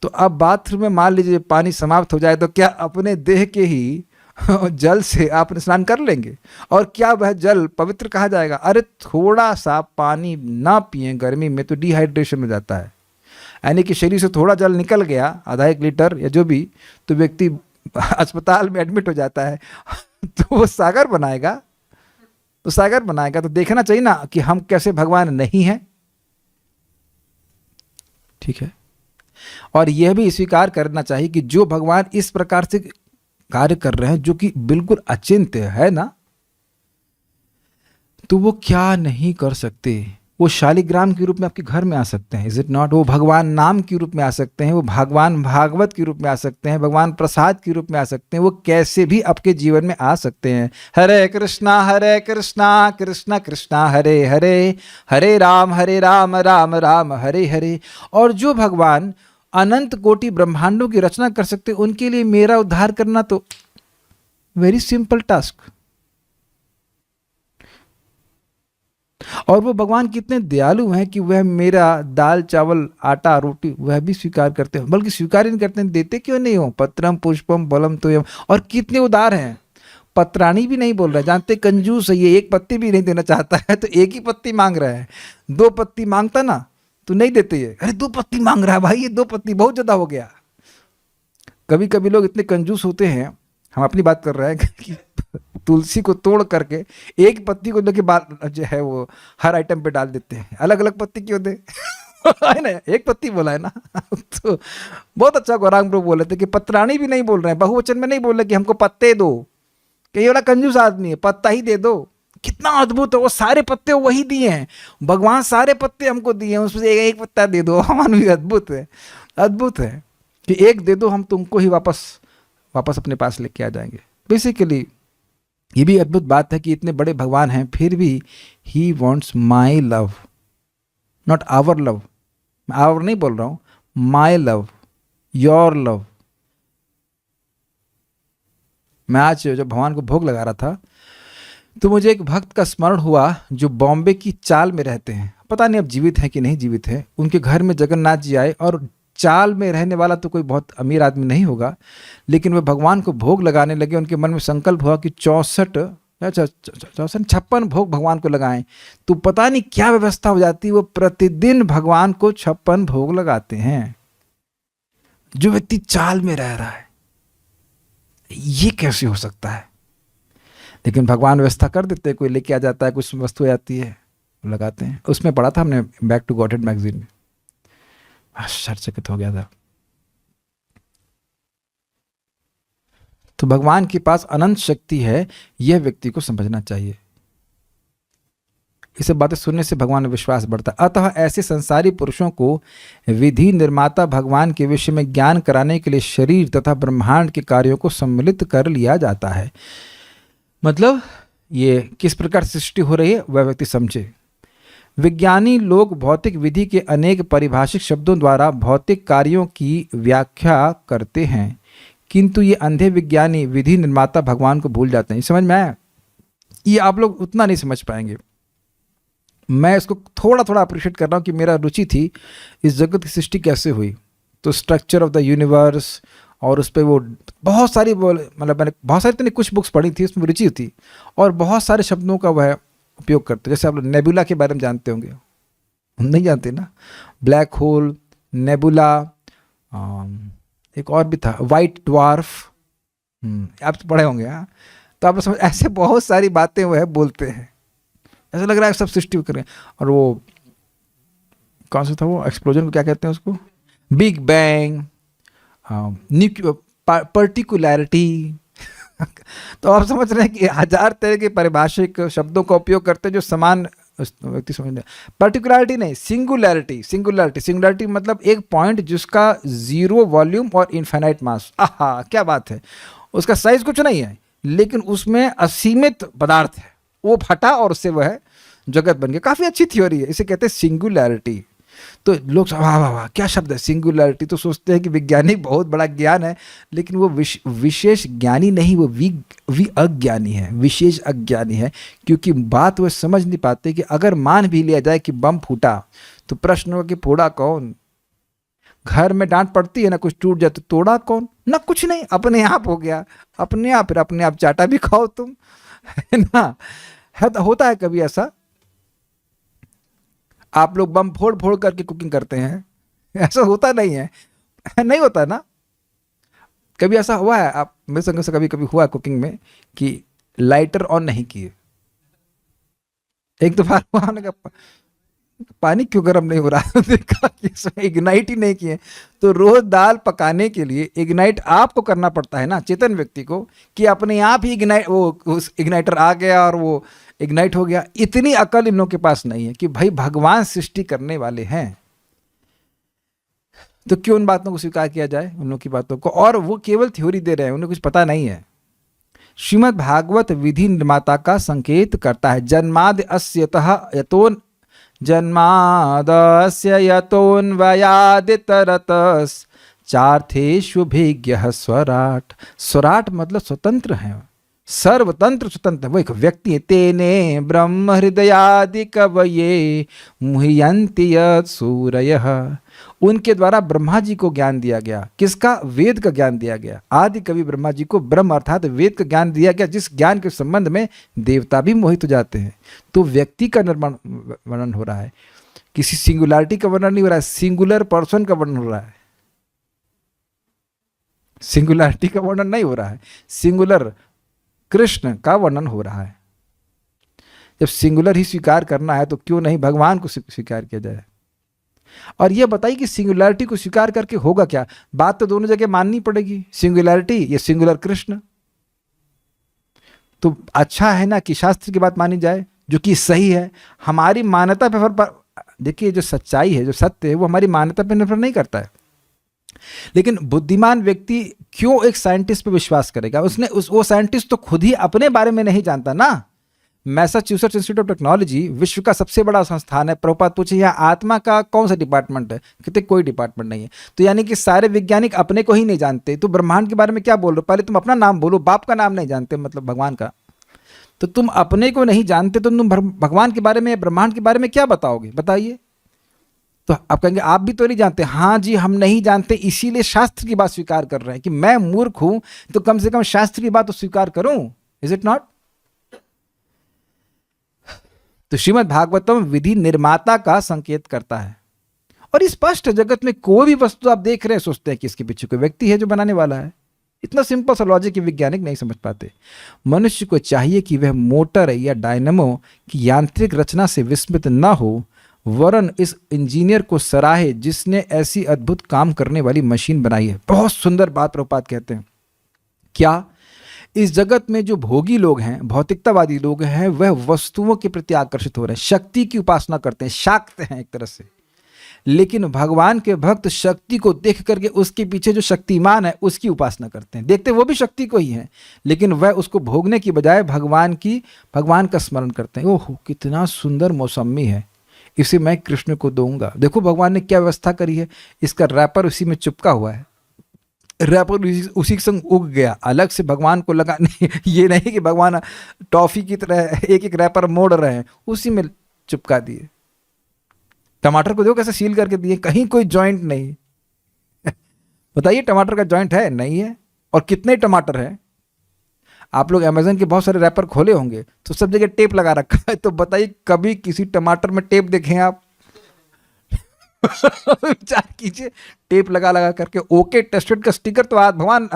तो अब बाथरूम में मान लीजिए पानी समाप्त हो जाए तो क्या अपने देह के ही जल से आप स्नान कर लेंगे? और क्या वह जल पवित्र कहा जाएगा? अरे थोड़ा सा पानी ना पिए गर्मी में तो डिहाइड्रेशन हो जाता है। यानी कि शरीर से थोड़ा जल निकल गया, आधा 1 लीटर या जो भी, तो व्यक्ति अस्पताल में एडमिट हो जाता है। तो वो सागर बनाएगा, तो देखना चाहिए ना कि हम कैसे भगवान नहीं हैं। ठीक है। और यह भी स्वीकार करना चाहिए कि जो भगवान इस प्रकार से कार्य कर रहे हैं जो कि बिल्कुल अचिंत्य है ना, तो वो क्या नहीं कर सकते। वो शालिग्राम के रूप में आपके घर में आ सकते हैं, इज इट नॉट? वो भगवान नाम के रूप में आ सकते हैं, वो भगवान भागवत के रूप में आ सकते हैं, भगवान प्रसाद के रूप में आ सकते हैं। वो कैसे भी आपके जीवन में आ सकते हैं। हरे कृष्णा कृष्णा कृष्णा हरे हरे, हरे राम राम राम हरे हरे। और जो भगवान अनंत कोटि ब्रह्मांडों की रचना कर सकते, उनके लिए मेरा उद्धार करना तो वेरी सिंपल टास्क। और वो भगवान कितने दयालु हैं कि वह मेरा दाल चावल आटा रोटी वह भी स्वीकार करते हैं, बल्कि स्वीकार ही नहीं करते हैं, देते क्यों नहीं हो? पत्रम पुष्पम बलम तोयम। और कितने उदार हैं। पतरानी भी नहीं बोल रहा है, जानते कंजूस है ये, एक पत्ती भी नहीं देना चाहता है तो एक ही पत्ती मांग रहा है। 2 पत्ती मांगता ना तो नहीं देते ये, अरे 2 पत्ती मांग रहा है भाई, ये 2 पत्ती बहुत ज़्यादा हो गया। कभी कभी लोग इतने कंजूस होते हैं, हम अपनी बात कर रहे हैं कि तुलसी को तोड़ करके एक पत्ती को लेके बाल जो है वो हर आइटम पे डाल देते हैं, अलग अलग पत्ती क्यों दे है ना, एक पत्ती बोला है ना तो बहुत अच्छा गौरांग प्रभु बोले थे कि पतरानी भी नहीं बोल रहे हैं, बहुवचन में नहीं बोल रहे कि हमको पत्ते दो, कि ये वाला कंजूस आदमी है, पत्ता ही दे दो। कितना अद्भुत है, वो सारे पत्ते वही दिए हैं, भगवान सारे पत्ते हमको दिए हैं, उसमें से एक पत्ता दे दो। हमारा भी अद्भुत है, अद्भुत है कि एक दे दो, हम तुमको ही वापस अपने पास लेके आ जाएंगे। बेसिकली ये भी अद्भुत बात है कि इतने बड़े भगवान हैं फिर भी he wants my love, not our love, मैं आवर नहीं बोल रहा हूँ, माई लव, योर लव। मैं आज जब भगवान को भोग लगा रहा था तो मुझे एक भक्त का स्मरण हुआ जो बॉम्बे की चाल में रहते हैं, पता नहीं अब जीवित हैं कि नहीं जीवित हैं। उनके घर में जगन्नाथ जी आए और चाल में रहने वाला तो कोई बहुत अमीर आदमी नहीं होगा, लेकिन वे भगवान को भोग लगाने लगे। उनके मन में संकल्प हुआ कि 56 भोग भगवान को लगाएं। तो पता नहीं क्या व्यवस्था हो जाती है, वो प्रतिदिन भगवान को 56 भोग लगाते हैं। जो व्यक्ति चाल में रह रहा है, ये कैसे हो सकता है? लेकिन भगवान व्यवस्था कर देते हैं, कोई लेके आ जाता है, कुछ वस्तु आ जाती है, लगाते हैं। उसमें पढ़ा था हमने बैक टू गॉडहेड मैगजीन में, आश्चर्यचकित हो गया था। तो भगवान के पास अनंत शक्ति है, यह व्यक्ति को समझना चाहिए। ये सब बातें सुनने से भगवान में विश्वास बढ़ता है। अतः ऐसे संसारी पुरुषों को विधि निर्माता भगवान के विषय में ज्ञान कराने के लिए शरीर तथा ब्रह्मांड के कार्यों को सम्मिलित कर लिया जाता है। मतलब ये किस प्रकार सृष्टि हो रही है वह व्यक्ति समझे। विज्ञानी लोग भौतिक विधि के अनेक पारिभाषिक शब्दों द्वारा भौतिक कार्यों की व्याख्या करते हैं, किंतु ये अंधे विज्ञानी विधि निर्माता भगवान को भूल जाते हैं। समझ में आया? ये आप लोग उतना नहीं समझ पाएंगे। मैं इसको थोड़ा थोड़ा अप्रिशिएट कर रहा हूँ कि मेरा रुचि थी इस जगत की सृष्टि कैसे हुई, तो स्ट्रक्चर ऑफ द यूनिवर्स, और उस पर वो बहुत सारी मतलब मैंने बहुत सारी तो नहीं, कुछ बुक्स पढ़ी थी, उसमें रुचि थी, और बहुत सारे शब्दों का वह उपयोग करते। जैसे आप लोग नेबुला के बारे में जानते होंगे, नहीं जानते ना? ब्लैक होल, नेबुला, एक और भी था वाइट ड्वार्फ, आप तो पढ़े होंगे। हाँ, तो आप समझ, ऐसे बहुत सारी बातें वह बोलते हैं, ऐसा लग रहा है सब सृष्टि करें। और वो कौन सा था वो एक्सप्लोजन को क्या कहते हैं उसको, बिग बैंग, पर्टिकुलैरिटी तो आप समझ रहे हैं कि 1000 तरह के पारिभाषिक शब्दों का उपयोग करते हैं जो समान व्यक्ति समझ। पर्टिकुलैरिटी नहीं, सिंगुलैरिटी। सिंगुलैरिटी मतलब एक पॉइंट जिसका 0 वॉल्यूम और इनफाइनाइट मास। आहा, क्या बात है! उसका साइज कुछ नहीं है, लेकिन उसमें असीमित पदार्थ है, वो फटा और उससे वह जगत बन गया। काफ़ी अच्छी थ्योरी है, इसे कहते हैं सिंगुलैरिटी। तो लोग वाह वाह वाह क्या शब्द है सिंगुलैरिटी, तो सोचते हैं कि वैज्ञानिक बहुत बड़ा ज्ञान है, लेकिन वो विशेष ज्ञानी नहीं, वो अज्ञानी है, विशेष अज्ञानी है। क्योंकि बात वो समझ नहीं पाते कि अगर मान भी लिया जाए कि बम फूटा, तो प्रश्न हो कि फोड़ा कौन? घर में डांट पड़ती है ना, कुछ टूट जाए तो तोड़ा कौन? ना, कुछ नहीं, अपने आप हो गया, अपने आप। फिर अपने आप चाटा भी खाओ तुम, है ना? होता है कभी ऐसा? आप लोग बम फोड़ फोड़ करके कुकिंग करते हैं, ऐसा होता नहीं है, नहीं होता ना? कभी ऐसा हुआ है आप मेरे संग से, कभी कभी हुआ कुकिंग में कि लाइटर ऑन नहीं किए? एक दो बार हुआ, हमने कहा पानी क्यों गर्म नहीं हो रहा, देखा कि इसमें इग्नाइट ही नहीं किए। तो रोज दाल पकाने के लिए इग्नाइट आपको करना पड़ता है ना, चेतन व्यक्ति को, कि अपने आप ही उस इग्नाइटर आ गया और वो इग्नाइट हो गया। इतनी अकल इन लोगों के पास नहीं है कि भाई भगवान सृष्टि करने वाले हैं, तो क्यों उन बातों को स्वीकार किया जाए, उन लोगों की बातों को? और वो केवल थ्योरी दे रहे हैं, उन्हें कुछ पता नहीं है। श्रीमद् भागवत विधि निर्माता का संकेत करता है। जन्मादस्य यतोन्वयादितरतस् चार्थेष्वभिज्ञः स्वराट। स्वराट मतलब स्वतंत्र है, सर्वतंत्र स्वतंत्र, वो एक व्यक्ति है। तेने ब्रह्म हृदयादि कवये मुह्यन्ति यत् सूरयः, उनके द्वारा ब्रह्मा जी को ज्ञान दिया गया। किसका? वेद का ज्ञान दिया गया। आदि कवि ब्रह्मा जी को ब्रह्म अर्थात वेद का ज्ञान दिया गया, जिस ज्ञान के संबंध में देवता भी मोहित हो जाते हैं। तो व्यक्ति का निर्माण वर्णन हो रहा है, किसी सिंगुलरिटी का वर्णन नहीं हो रहा है, सिंगुलर पर्सन का वर्णन हो रहा है। सिंगुलरिटी का वर्णन नहीं हो रहा है, सिंगुलर कृष्ण का वर्णन हो रहा है। जब सिंगुलर ही स्वीकार करना है तो क्यों नहीं भगवान को स्वीकार किया जाए। और यह बताइए कि सिंगुलरिटी को स्वीकार करके होगा क्या? बात तो दोनों जगह माननी पड़ेगी, सिंगुलरिटी या सिंगुलर कृष्ण। तो अच्छा है ना कि शास्त्र की बात मानी जाए जो कि सही है। हमारी मान्यता पर देखिए, जो सच्चाई है, जो सत्य है, वो हमारी मान्यता पर निर्भर नहीं करता है। लेकिन बुद्धिमान व्यक्ति क्यों एक साइंटिस्ट पे विश्वास करेगा? वो साइंटिस्ट तो खुद ही अपने बारे में नहीं जानता ना। मैसाचुसेट्स इंस्टीट्यूट ऑफ टेक्नोलॉजी विश्व का सबसे बड़ा संस्थान है। प्रभुपाद पूछे यहाँ आत्मा का कौन सा डिपार्टमेंट है? कहते कोई डिपार्टमेंट नहीं है। तो यानी कि सारे वैज्ञानिक अपने को ही नहीं जानते। तो ब्रह्मांड के बारे में क्या बोल रहे हो? पहले तुम अपना नाम बोलो, बाप का नाम नहीं जानते, मतलब भगवान का। तो तुम अपने को नहीं जानते तो तुम भगवान के बारे में, ब्रह्मांड के बारे में क्या बताओगे? बताइए। तो आप कहेंगे आप भी तो नहीं जानते। हाँ जी, हम नहीं जानते, इसीलिए शास्त्र की बात स्वीकार कर रहे हैं। कि मैं मूर्ख हूं तो कम से कम शास्त्र की बात तो स्वीकार करूं। Is it not? तो श्रीमद् भागवतम विधि निर्माता का संकेत करता है। और इस स्पष्ट जगत में कोई भी वस्तु आप देख रहे हैं, सोचते हैं कि इसके पीछे कोई व्यक्ति है जो बनाने वाला है। इतना सिंपल सा लॉजिक वैज्ञानिक नहीं समझ पाते। मनुष्य को चाहिए कि वह मोटर या डायनेमो की यांत्रिक रचना से विस्मित न हो, वरन इस इंजीनियर को सराहे जिसने ऐसी अद्भुत काम करने वाली मशीन बनाई है। बहुत सुंदर बात प्रभुपाद कहते हैं। क्या? इस जगत में जो भोगी लोग हैं, भौतिकतावादी लोग हैं, वह वस्तुओं के प्रति आकर्षित हो रहे हैं, शक्ति की उपासना करते हैं, शाक्त हैं एक तरह से। लेकिन भगवान के भक्त शक्ति को देख करके उसके पीछे जो शक्तिमान है उसकी उपासना करते हैं। देखते वो भी शक्ति को ही है, लेकिन वह उसको भोगने की बजाय भगवान का स्मरण करते हैं। ओह कितना सुंदर मौसमी है, इसे मैं कृष्ण को दूंगा। देखो भगवान ने क्या व्यवस्था करी है, इसका रैपर उसी में चिपका हुआ है, रैपर उसी के संग उग गया। अलग से भगवान को लगा नहीं, ये नहीं कि भगवान टॉफी की तरह एक एक रैपर मोड़ रहे हैं, उसी में चिपका दिए। टमाटर को देखो कैसे सील करके दिए, कहीं कोई जॉइंट नहीं। बताइए टमाटर का जॉइंट है? नहीं है। और कितने टमाटर है? आप लोग अमेज़न के बहुत सारे रैपर खोले होंगे तो सब जगह टेप लगा रखा है। तो बताइए कभी किसी टमाटर में टेप देखें आप? विचार कीजिए, टेप लगा लगा करके। ओके टेस्टेड का स्टिकर तो भगवान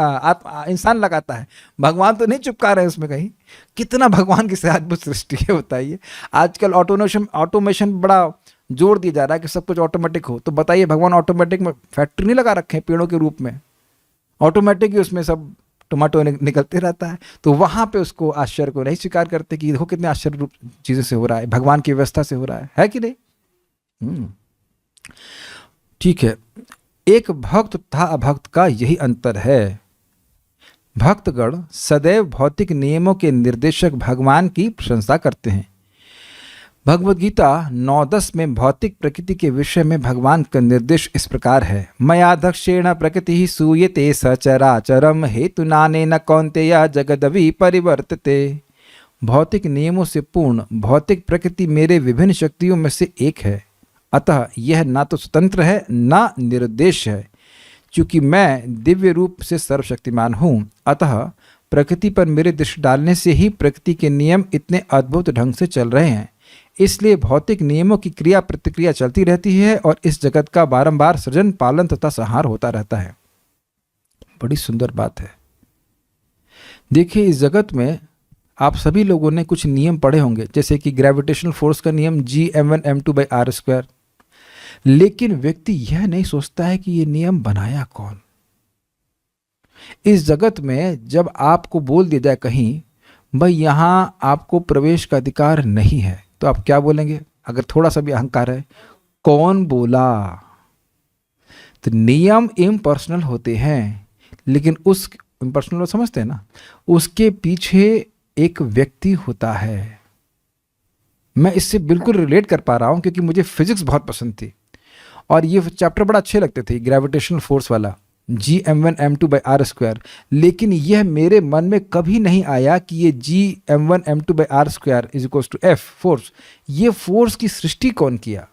इंसान लगाता है, भगवान तो नहीं चिपका रहे उसमें कहीं। कितना भगवान की अद्भुत सृष्टि है बताइए। आजकल ऑटोमेशन बड़ा जोर दिया जा रहा है कि सब कुछ ऑटोमेटिक हो। तो बताइए भगवान ऑटोमेटिक में फैक्ट्री नहीं लगा रखे हैं पेड़ों के रूप में, ऑटोमेटिक ही उसमें सब टमाटो निकलते रहता है। तो वहां पे उसको आश्चर्य को नहीं स्वीकार करते कि देखो कितने आश्चर्य रूप चीज़ों से हो रहा है, भगवान की व्यवस्था से हो रहा है कि नहीं? ठीक है। एक भक्त तथा अभक्त का यही अंतर है। भक्तगण सदैव भौतिक नियमों के निर्देशक भगवान की प्रशंसा करते हैं। भगवद गीता 9:10 में भौतिक प्रकृति के विषय में भगवान का निर्देश इस प्रकार है। मयाध्यक्षेण प्रकृति सूयते सचराचरम हेतुनानेन कौन्तेय जगदवि परिवर्तते। भौतिक नियमों से पूर्ण भौतिक प्रकृति मेरे विभिन्न शक्तियों में से एक है, अतः यह ना तो स्वतंत्र है ना निरुद्देश है। क्योंकि मैं दिव्य रूप से सर्वशक्तिमान हूँ, अतः प्रकृति पर मेरे दृष्टि डालने से ही प्रकृति के नियम इतने अद्भुत ढंग से चल रहे हैं। इसलिए भौतिक नियमों की क्रिया प्रतिक्रिया चलती रहती है और इस जगत का बारंबार सृजन पालन तथा संहार होता रहता है। बड़ी सुंदर बात है। देखिए इस जगत में आप सभी लोगों ने कुछ नियम पढ़े होंगे, जैसे कि ग्रेविटेशनल फोर्स का नियम G(m1m2/r²। लेकिन व्यक्ति यह नहीं सोचता है कि ये नियम बनाया कौन। इस जगत में जब आपको बोल दिया जाए कहीं भाई यहां आपको प्रवेश का अधिकार नहीं है, तो आप क्या बोलेंगे? अगर थोड़ा सा भी अहंकार है, कौन बोला? तो नियम इम्पर्सनल होते हैं, लेकिन उस इम्पर्सनल समझते हैं ना, उसके पीछे एक व्यक्ति होता है। मैं इससे बिल्कुल रिलेट कर पा रहा हूं क्योंकि मुझे फिजिक्स बहुत पसंद थी और ये चैप्टर बड़ा अच्छे लगते थे, ग्रेविटेशनल फोर्स वाला। Gm1m2/r²। लेकिन यह मेरे मन में कभी नहीं आया कि ये Gm1m2/r² is equal to F force. ये फोर्स की सृष्टि कौन किया?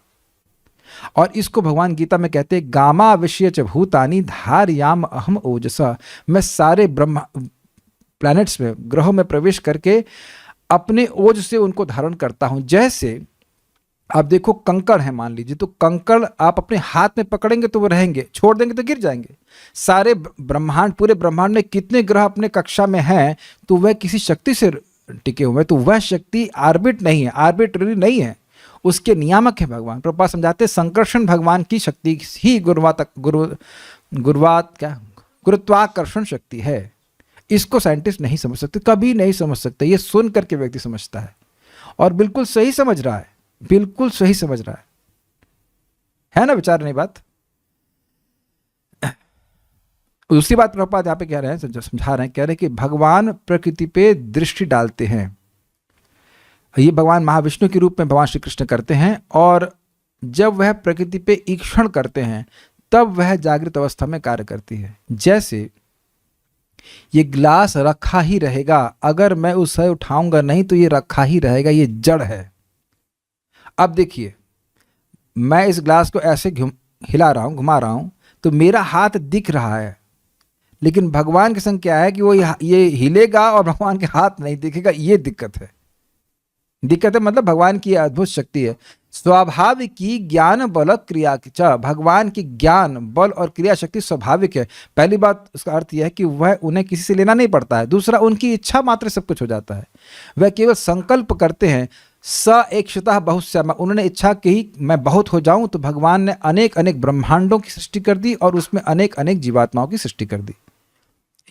और इसको भगवान गीता में कहते हैं गामा विषय च भूतानि धारयाम अहम ओजसा। मैं सारे ब्रह्मा प्लैनेट्स में, ग्रहों में प्रवेश करके अपने ओज से उनको धारण करता हूं। जैसे आप देखो कंकड़ है मान लीजिए, तो कंकड़ आप अपने हाथ में पकड़ेंगे तो वो रहेंगे, छोड़ देंगे तो गिर जाएंगे। सारे ब्रह्मांड, पूरे ब्रह्मांड में कितने ग्रह अपने कक्षा में हैं तो वह किसी शक्ति से टिके हुए हैं, तो वह शक्ति आर्बिट नहीं है, आर्बिट्ररी नहीं है, उसके नियामक है भगवान। प्रभुपाद समझाते संकर्षण भगवान की शक्ति ही गुरुत्वाकर्षण शक्ति है। इसको साइंटिस्ट नहीं समझ सकते, कभी नहीं समझ सकते। ये सुन करके व्यक्ति समझता है और बिल्कुल सही समझ रहा है, बिल्कुल सही समझ रहा है ना विचार नहीं बात। दूसरी बात प्रभुपाद यहाँ पे कह रहे हैं, समझा रहे हैं, कह रहे हैं कि भगवान प्रकृति पे दृष्टि डालते हैं। ये भगवान महाविष्णु के रूप में भगवान श्री कृष्ण करते हैं, और जब वह प्रकृति पे ईक्षण करते हैं तब वह जागृत अवस्था में कार्य करती है। जैसे ये ग्लास रखा ही रहेगा, अगर मैं उसे उठाऊंगा नहीं तो ये रखा ही रहेगा, ये जड़ है। अब देखिए मैं इस ग्लास को ऐसे हिला रहा हूं, घुमा रहा हूं, तो मेरा हाथ दिख रहा है, लेकिन भगवान के संग क्या है कि वो ये हिलेगा और भगवान के हाथ नहीं दिखेगा। ये दिक्कत है, दिक्कत है मतलब भगवान की अद्भुत शक्ति है। स्वाभाविक की ज्ञान बल क्रिया, भगवान की ज्ञान बल और क्रिया शक्ति स्वाभाविक है। पहली बात उसका अर्थ यह है कि वह उन्हें किसी से लेना नहीं पड़ता है। दूसरा, उनकी इच्छा मात्र सब कुछ हो जाता है। वह केवल संकल्प करते हैं, स एकशतः बहुश्यामा, उन्होंने इच्छा की मैं बहुत हो जाऊं, तो भगवान ने अनेक अनेक ब्रह्मांडों की सृष्टि कर दी और उसमें अनेक अनेक जीवात्माओं की सृष्टि कर दी।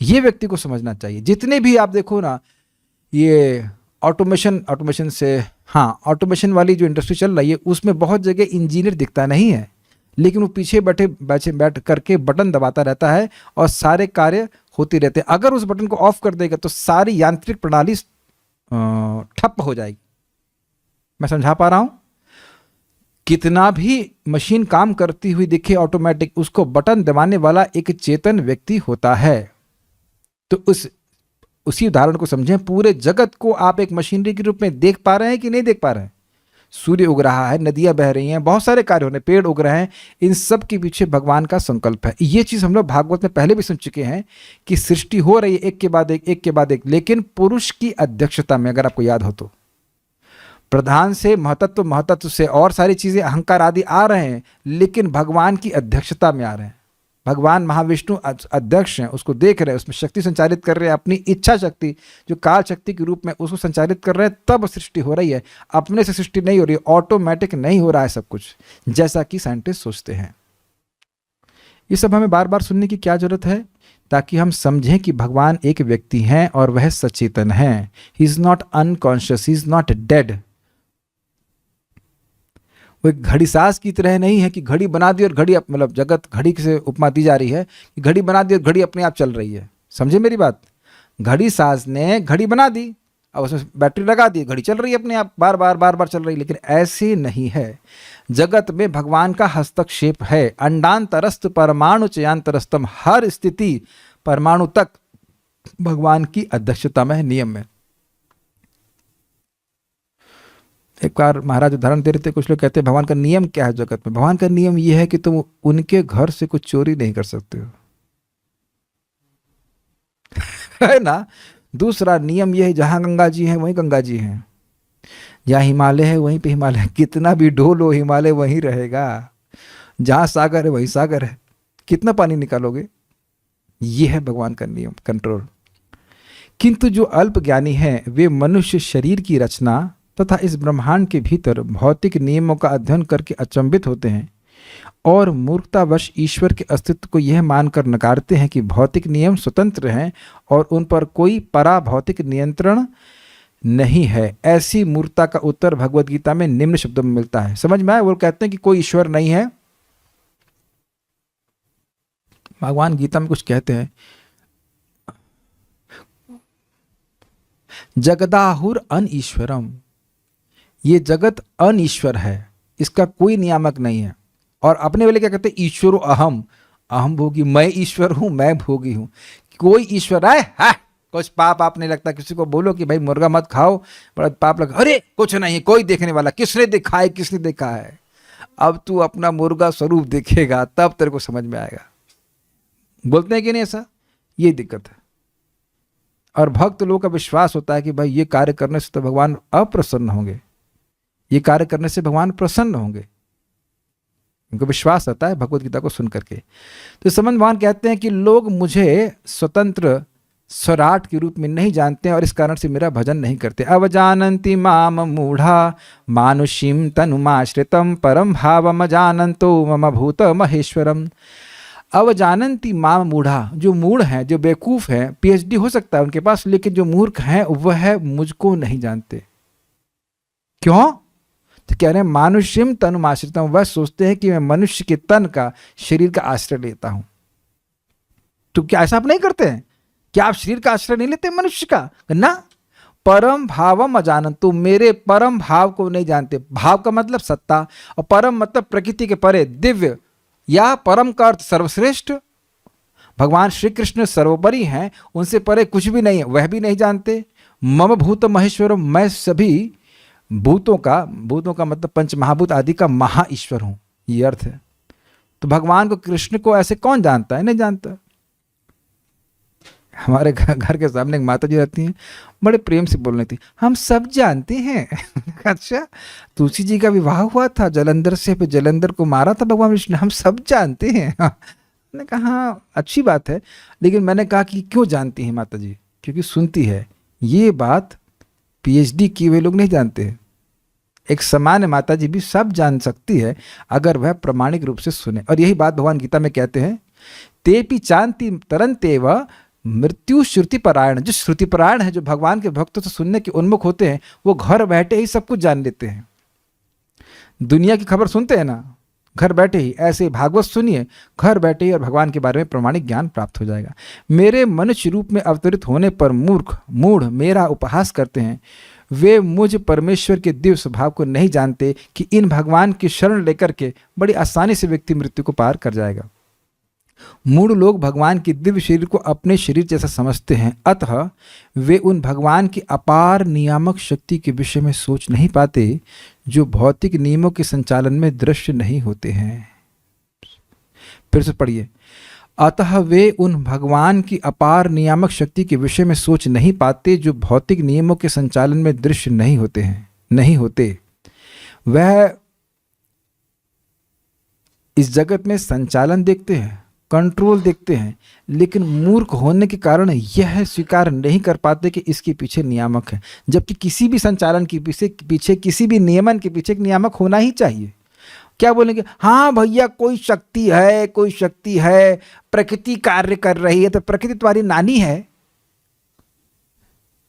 ये व्यक्ति को समझना चाहिए। जितने भी आप देखो ना, ये ऑटोमेशन से, हाँ, ऑटोमेशन वाली जो इंडस्ट्री चल रही है उसमें बहुत जगह इंजीनियर दिखता नहीं है, लेकिन वो पीछे बैठ करके बटन दबाता रहता है और सारे कार्य होते रहते हैं। अगर उस बटन को ऑफ कर देगा तो सारी यांत्रिक प्रणाली ठप हो जाएगी। मैं समझा पा रहा हूं? कितना भी मशीन काम करती हुई दिखे ऑटोमेटिक, उसको बटन दबाने वाला एक चेतन व्यक्ति होता है। तो उसी उदाहरण को समझें। पूरे जगत को आप एक मशीनरी के रूप में देख पा रहे हैं कि नहीं देख पा रहे हैं? सूर्य उग रहा है, नदियां बह रही हैं, बहुत सारे कार्य हो रहे हैं, पेड़ उग रहे हैं, इन सब के पीछे भगवान का संकल्प है। ये चीज हम लोग भागवत में पहले भी सुन चुके हैं कि सृष्टि हो रही है एक के बाद एक, एक के बाद एक, लेकिन पुरुष की अध्यक्षता में। अगर आपको याद हो तो प्रधान से महतत्व, महतत्व से और सारी चीजें अहंकार आदि आ रहे हैं, लेकिन भगवान की अध्यक्षता में आ रहे हैं। भगवान महाविष्णु अध्यक्ष हैं, उसको देख रहे हैं, उसमें शक्ति संचालित कर रहे हैं, अपनी इच्छा शक्ति जो काल शक्ति के रूप में उसको संचालित कर रहे हैं, तब सृष्टि हो रही है। अपने से सृष्टि नहीं हो रही है, ऑटोमेटिक नहीं हो रहा है सब कुछ, जैसा कि साइंटिस्ट सोचते हैं। ये सब हमें बार बार सुनने की क्या जरूरत है? ताकि हम समझें कि भगवान एक व्यक्ति हैं और वह सचेतन है। He is not unconscious, he is not dead. वो एक घड़ी साज की तरह नहीं है कि घड़ी बना दी और घड़ी, मतलब जगत घड़ी से उपमा दी जा रही है कि घड़ी बना दी और घड़ी अपने आप चल रही है। समझे मेरी बात? घड़ी साज ने घड़ी बना दी, अब उसमें बैटरी लगा दी, घड़ी चल रही है अपने आप, बार बार चल रही है। लेकिन ऐसे नहीं है, जगत में भगवान का हस्तक्षेप है। अंडांतरस्त परमाणु चयांतरस्तम, हर स्थिति परमाणु तक भगवान की अध्यक्षता में है, नियम में। एक बार महाराज उदाहरण दे रहे थे, कुछ लोग कहते हैं भगवान का नियम क्या है जगत में? भगवान का नियम यह है कि तुम उनके घर से कुछ चोरी नहीं कर सकते हो, है ना। दूसरा नियम यह है, जहां गंगा जी हैं वहीं गंगा जी हैं, जहां हिमालय है वहीं पे हिमालय, कितना भी ढोलो हिमालय वहीं रहेगा, जहां सागर है वहीं सागर है, कितना पानी निकालोगे? यह है भगवान का नियम, कंट्रोल। किंतु जो अल्प ज्ञानी हैं वे मनुष्य शरीर की रचना तथा इस ब्रह्मांड के भीतर भौतिक नियमों का अध्ययन करके अचंभित होते हैं और मूर्खतावश ईश्वर के अस्तित्व को यह मानकर नकारते हैं कि भौतिक नियम स्वतंत्र हैं और उन पर कोई परा भौतिक नियंत्रण नहीं है। ऐसी मूर्खता का उत्तर भगवद गीता में निम्न शब्दों में मिलता है। समझ में आए? वो कहते हैं कि कोई ईश्वर नहीं है। भगवान गीता में कुछ कहते हैं, जगदाहुर अनईश्वरम, ये जगत अनईश्वर है, इसका कोई नियामक नहीं है। और अपने वाले क्या कहते हैं? ईश्वरो अहम, अहम भोगी, मैं ईश्वर हूं, मैं भोगी हूं। कोई ईश्वर आए, हाँ कुछ पाप आप नहीं लगता, किसी को बोलो कि भाई मुर्गा मत खाओ, बड़ा पाप लगा, अरे कुछ नहीं, कोई देखने वाला, किसने देखा है, किसने देखा है। अब तू अपना मुर्गा स्वरूप देखेगा तब तेरे को समझ में आएगा। बोलते हैं कि नहीं ऐसा? ये दिक्कत है। और भक्त लोगों का विश्वास होता है कि भाई ये कार्य करने से तो भगवान अप्रसन्न होंगे, ये कार्य करने से भगवान प्रसन्न होंगे, उनको विश्वास रहता है भगवत गीता को सुन करके। तो इस संबंध भगवान कहते हैं कि लोग मुझे स्वतंत्र स्वराट के रूप में नहीं जानते हैं और इस कारण से मेरा भजन नहीं करते। अवजानन्ति माम मूढ़ा मानुषीम तनुमाश्रितम परम भावम जानन्तो मम भूत महेश्वरम। अवजानन्ति माम मूढ़ा, जो मूढ़ हैं, जो बेवकूफ़ हैं, पीएचडी हो सकता है उनके पास, लेकिन जो मूर्ख हैं वह मुझको नहीं जानते। क्यों? तो कह रहे हैं मानुष्यम तनुमाश्रितम, वह सोचते हैं कि मैं मनुष्य के तन का, शरीर का आश्रय लेता हूं। तो क्या ऐसा आप नहीं करते हैं? क्या आप शरीर का आश्रय नहीं लेते मनुष्य का? ना, परम भावम अजानन, तो मेरे परम भाव को नहीं जानते। भाव का मतलब सत्ता, और परम मतलब प्रकृति के परे, दिव्य या परम का अर्थ सर्वश्रेष्ठ। भगवान श्री कृष्ण सर्वोपरि हैं, उनसे परे कुछ भी नहीं है, वह भी नहीं जानते। मम भूत महेश्वर, मैं सभी भूतों का मतलब पंच महाभूत आदि का महा ईश्वर हूं, ये अर्थ है। तो भगवान को, कृष्ण को ऐसे कौन जानता है? नहीं जानता। हमारे घर के सामने एक माता जी रहती हैं, बड़े प्रेम से बोल रही थी, हम सब जानते हैं। अच्छा, तुलसी जी का विवाह हुआ था जलंधर से, फिर जलंधर को मारा था भगवान विष्णु, हम सब जानते हैं। मैंने कहा हाँ अच्छी बात है, लेकिन मैंने कहा कि क्यों जानती हैं माता जी? क्योंकि सुनती है। ये बात पीएचडी किए हुए लोग नहीं जानते हैं। एक सामान्य माता जी भी सब जान सकती है अगर वह प्रामाणिक रूप से सुने। और यही बात भगवान गीता में कहते हैं, तेपि चांति तरंते व मृत्यु श्रुति परायण। जो श्रुति परायण है, जो भगवान के भक्तों से सुनने के उन्मुख होते हैं, वो घर बैठे ही सब कुछ जान लेते हैं। दुनिया की खबर सुनते हैं ना, घर बैठे ही ऐसे भागवत सुनिए, घर बैठे ही और भगवान के बारे में प्रमाणिक ज्ञान प्राप्त हो जाएगा। मेरे मनुष्य रूप में अवतरित होने पर मूढ़ मेरा उपहास करते हैं। वे मुझ परमेश्वर के दिव्य स्वभाव को नहीं जानते कि इन भगवान की शरण लेकर के बड़ी आसानी से व्यक्ति मृत्यु को पार कर जाएगा। मूढ़ लोग भगवान के दिव्य शरीर को अपने शरीर जैसा समझते हैं, अतः वे उन भगवान की अपार नियामक शक्ति के विषय में सोच नहीं पाते जो भौतिक नियमों के संचालन में दृश्य नहीं होते हैं। फिर से पढ़िए, अतः वे उन भगवान की अपार नियामक शक्ति के विषय में सोच नहीं पाते जो भौतिक नियमों के संचालन में दृश्य नहीं होते। वह इस जगत में संचालन देखते हैं, कंट्रोल देखते हैं, लेकिन मूर्ख होने के कारण यह स्वीकार नहीं कर पाते कि इसके पीछे नियामक है। जबकि किसी भी संचालन के पीछे किसी भी नियमन के पीछे एक नियामक होना ही चाहिए। क्या बोलेंगे, हाँ भैया कोई शक्ति है, प्रकृति कार्य कर रही है, तो प्रकृति तुम्हारी नानी है।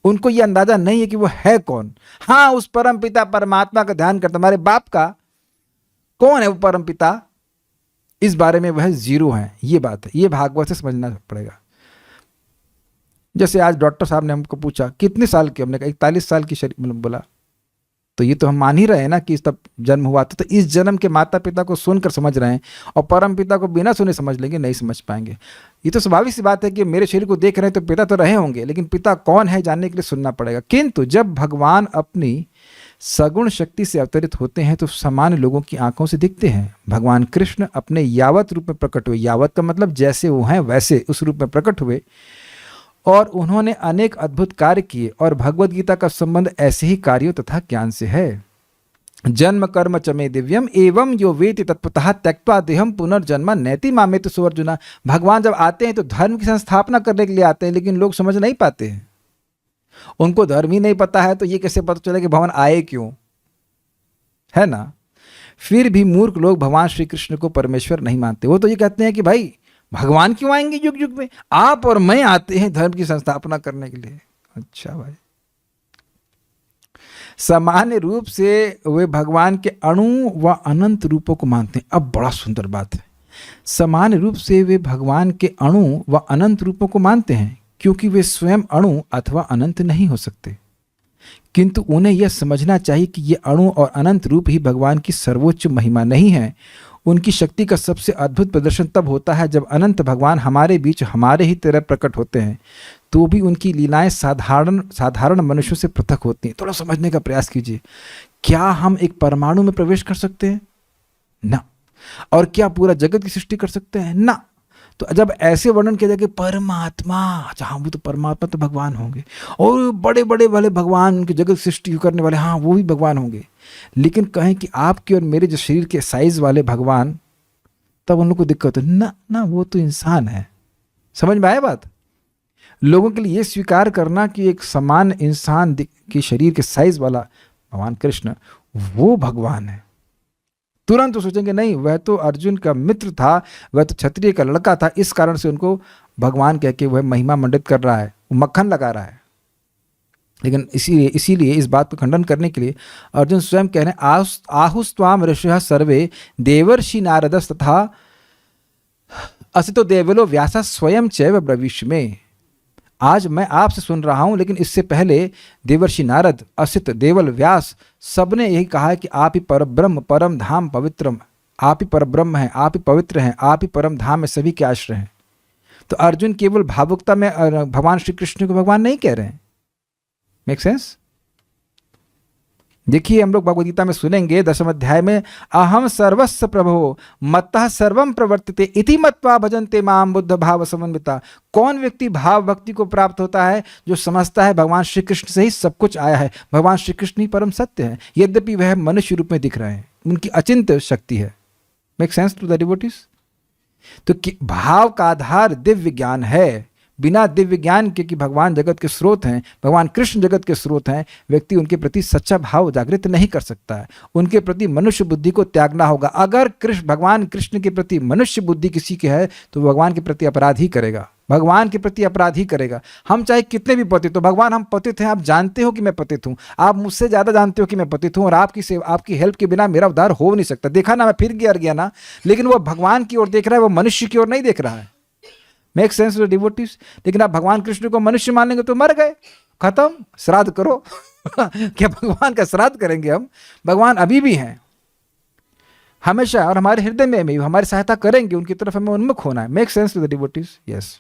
उनको यह अंदाजा नहीं है कि वो है कौन। हाँ, उस परम पिता परमात्मा का ध्यान कर, तुम्हारे बाप का कौन है वो परम पिता, इस बारे में वह जीरो है। ये बात है, ये भागवत से समझना पड़ेगा। जैसे आज डॉक्टर साहब ने हमको पूछा कितने साल के, हमने कहा 41 साल की शरीर, बोला तो ये तो हम मान ही रहे हैं ना कि तब जन्म हुआ था। तो इस जन्म के माता पिता को सुनकर समझ रहे हैं, और परम पिता को बिना सुने समझ लेंगे, नहीं समझ पाएंगे। ये तो स्वाभाविक सी बात है कि मेरे शरीर को देख रहे हैं तो पिता तो रहे होंगे, लेकिन पिता कौन है जानने के लिए सुनना पड़ेगा। किंतु जब भगवान अपनी सगुण शक्ति से अवतरित होते हैं तो सामान्य लोगों की आंखों से दिखते हैं। भगवान कृष्ण अपने यावत रूप में प्रकट हुए, यावत का मतलब जैसे वो हैं वैसे उस रूप में प्रकट हुए, और उन्होंने अनेक अद्भुत कार्य किए। और भगवत गीता का संबंध ऐसे ही कार्यों तथा ज्ञान से है। जन्म कर्म च मे दिव्यम एवं यो वेति तत्पतः त्यक्त्वा देहम पुनर्जन्म नैति मामेति सुअर्जुना। भगवान जब आते हैं तो धर्म की संस्थापना करने के लिए आते हैं, लेकिन लोग समझ नहीं पाते हैं। उनको धर्म ही नहीं पता है तो ये कैसे पता चले कि भगवान आए क्यों, है ना। फिर भी मूर्ख लोग भगवान श्री कृष्ण को परमेश्वर नहीं मानते। वो तो ये कहते हैं कि भाई भगवान क्यों आएंगे युग युग में, आप और मैं आते हैं धर्म की संस्थापना करने के लिए। अच्छा भाई, सामान्य रूप से वे भगवान के अणु व अनंत रूपों को मानते हैं। अब बड़ा सुंदर बात है, सामान्य रूप से वे भगवान के अणु व अनंत रूपों को मानते हैं, क्योंकि वे स्वयं अणु अथवा अनंत नहीं हो सकते। किंतु उन्हें यह समझना चाहिए कि ये अणु और अनंत रूप ही भगवान की सर्वोच्च महिमा नहीं है। उनकी शक्ति का सबसे अद्भुत प्रदर्शन तब होता है जब अनंत भगवान हमारे बीच हमारे ही तरह प्रकट होते हैं, तो भी उनकी लीलाएं साधारण साधारण मनुष्यों से पृथक होती हैं। थोड़ा समझने का प्रयास कीजिए। क्या हम एक परमाणु में प्रवेश कर सकते हैं? ना। और क्या पूरा जगत की सृष्टि कर सकते हैं? ना। तो जब ऐसे वर्णन किया जाए कि परमात्मा, अच्छा हाँ वो तो परमात्मा तो भगवान होंगे, और बड़े बड़े वाले भगवान, उनके जगत सृष्टि करने वाले, हाँ वो भी भगवान होंगे, लेकिन कहें कि आपके और मेरे जो शरीर के साइज वाले भगवान, तब उन लोग को दिक्कत है। ना ना, वो तो इंसान है। समझ में आया बात? लोगों के लिए ये स्वीकार करना कि एक समान इंसान के शरीर के साइज वाला भगवान कृष्ण वो भगवान है, तुरंत तो सोचेंगे नहीं वह तो अर्जुन का मित्र था, वह तो क्षत्रिय का लड़का था, इस कारण से उनको भगवान कह के वह महिमा मंडित कर रहा है, वो मक्खन लगा रहा है। लेकिन इसीलिए इस बात को खंडन करने के लिए अर्जुन स्वयं कह रहे हैं, आहुस्त्वाम ऋषयः सर्वे देवर्षि नारदस् तथा असितो देवलो व्यास स्वयं चैव ब्रवीष्य में। आज मैं आपसे सुन रहा हूं, लेकिन इससे पहले देवर्षि नारद, असित, देवल, व्यास सबने यही कहा है कि आप ही परब्रह्म, परम धाम, पवित्रम, आप ही परब्रह्म हैं, आप ही पवित्र हैं, आप ही परम धाम में सभी के आश्रय हैं। तो अर्जुन केवल भावुकता में भगवान श्री कृष्ण को भगवान नहीं कह रहे हैं। Make sense? देखिए हम लोग भगवद गीता में सुनेंगे 10वें अध्याय में, अहम सर्वस्व प्रभो मत्तः सर्वम प्रवर्तिते इति मत्वा भजन्ते माम बुद्ध भाव समन्विता। कौन व्यक्ति भाव भक्ति को प्राप्त होता है? जो समझता है भगवान श्री कृष्ण से ही सब कुछ आया है, भगवान श्री कृष्ण ही परम सत्य है, यद्यपि वह मनुष्य रूप में दिख रहे हैं, उनकी अचिंत्य शक्ति है। Make sense to the devotees? तो भाव का आधार दिव्य ज्ञान है। बिना दिव्य ज्ञान के कि भगवान जगत के स्रोत हैं, भगवान कृष्ण जगत के स्रोत हैं, व्यक्ति उनके प्रति सच्चा भाव जागृत नहीं कर सकता है। उनके प्रति मनुष्य बुद्धि को त्यागना होगा। अगर भगवान कृष्ण के प्रति मनुष्य बुद्धि किसी के है तो भगवान के प्रति अपराध ही करेगा, भगवान के प्रति अपराध ही करेगा। हम चाहे कितने भी पतित हो, भगवान हम पतित हैं, आप जानते हो कि मैं पतित हूँ, आप मुझसे ज़्यादा जानते हो कि मैं पतित हूँ, और आपकी हेल्प के बिना मेरा उद्धार हो नहीं सकता। देखा ना, मैं फिर गया ना, लेकिन वो भगवान की ओर देख रहा है, वो मनुष्य की ओर नहीं देख रहा है। Make sense to devotees? लेकिन आप भगवान कृष्ण को मनुष्य मान लेंगे तो मर गए, खत्म, श्राद्ध करो। क्या भगवान का श्राद्ध करेंगे हम? भगवान अभी भी हैं हमेशा, और हमारे हृदय में भी हमारी सहायता करेंगे, उनकी तरफ हमें उन्मुख होना है। Make sense to the devotees? Yes.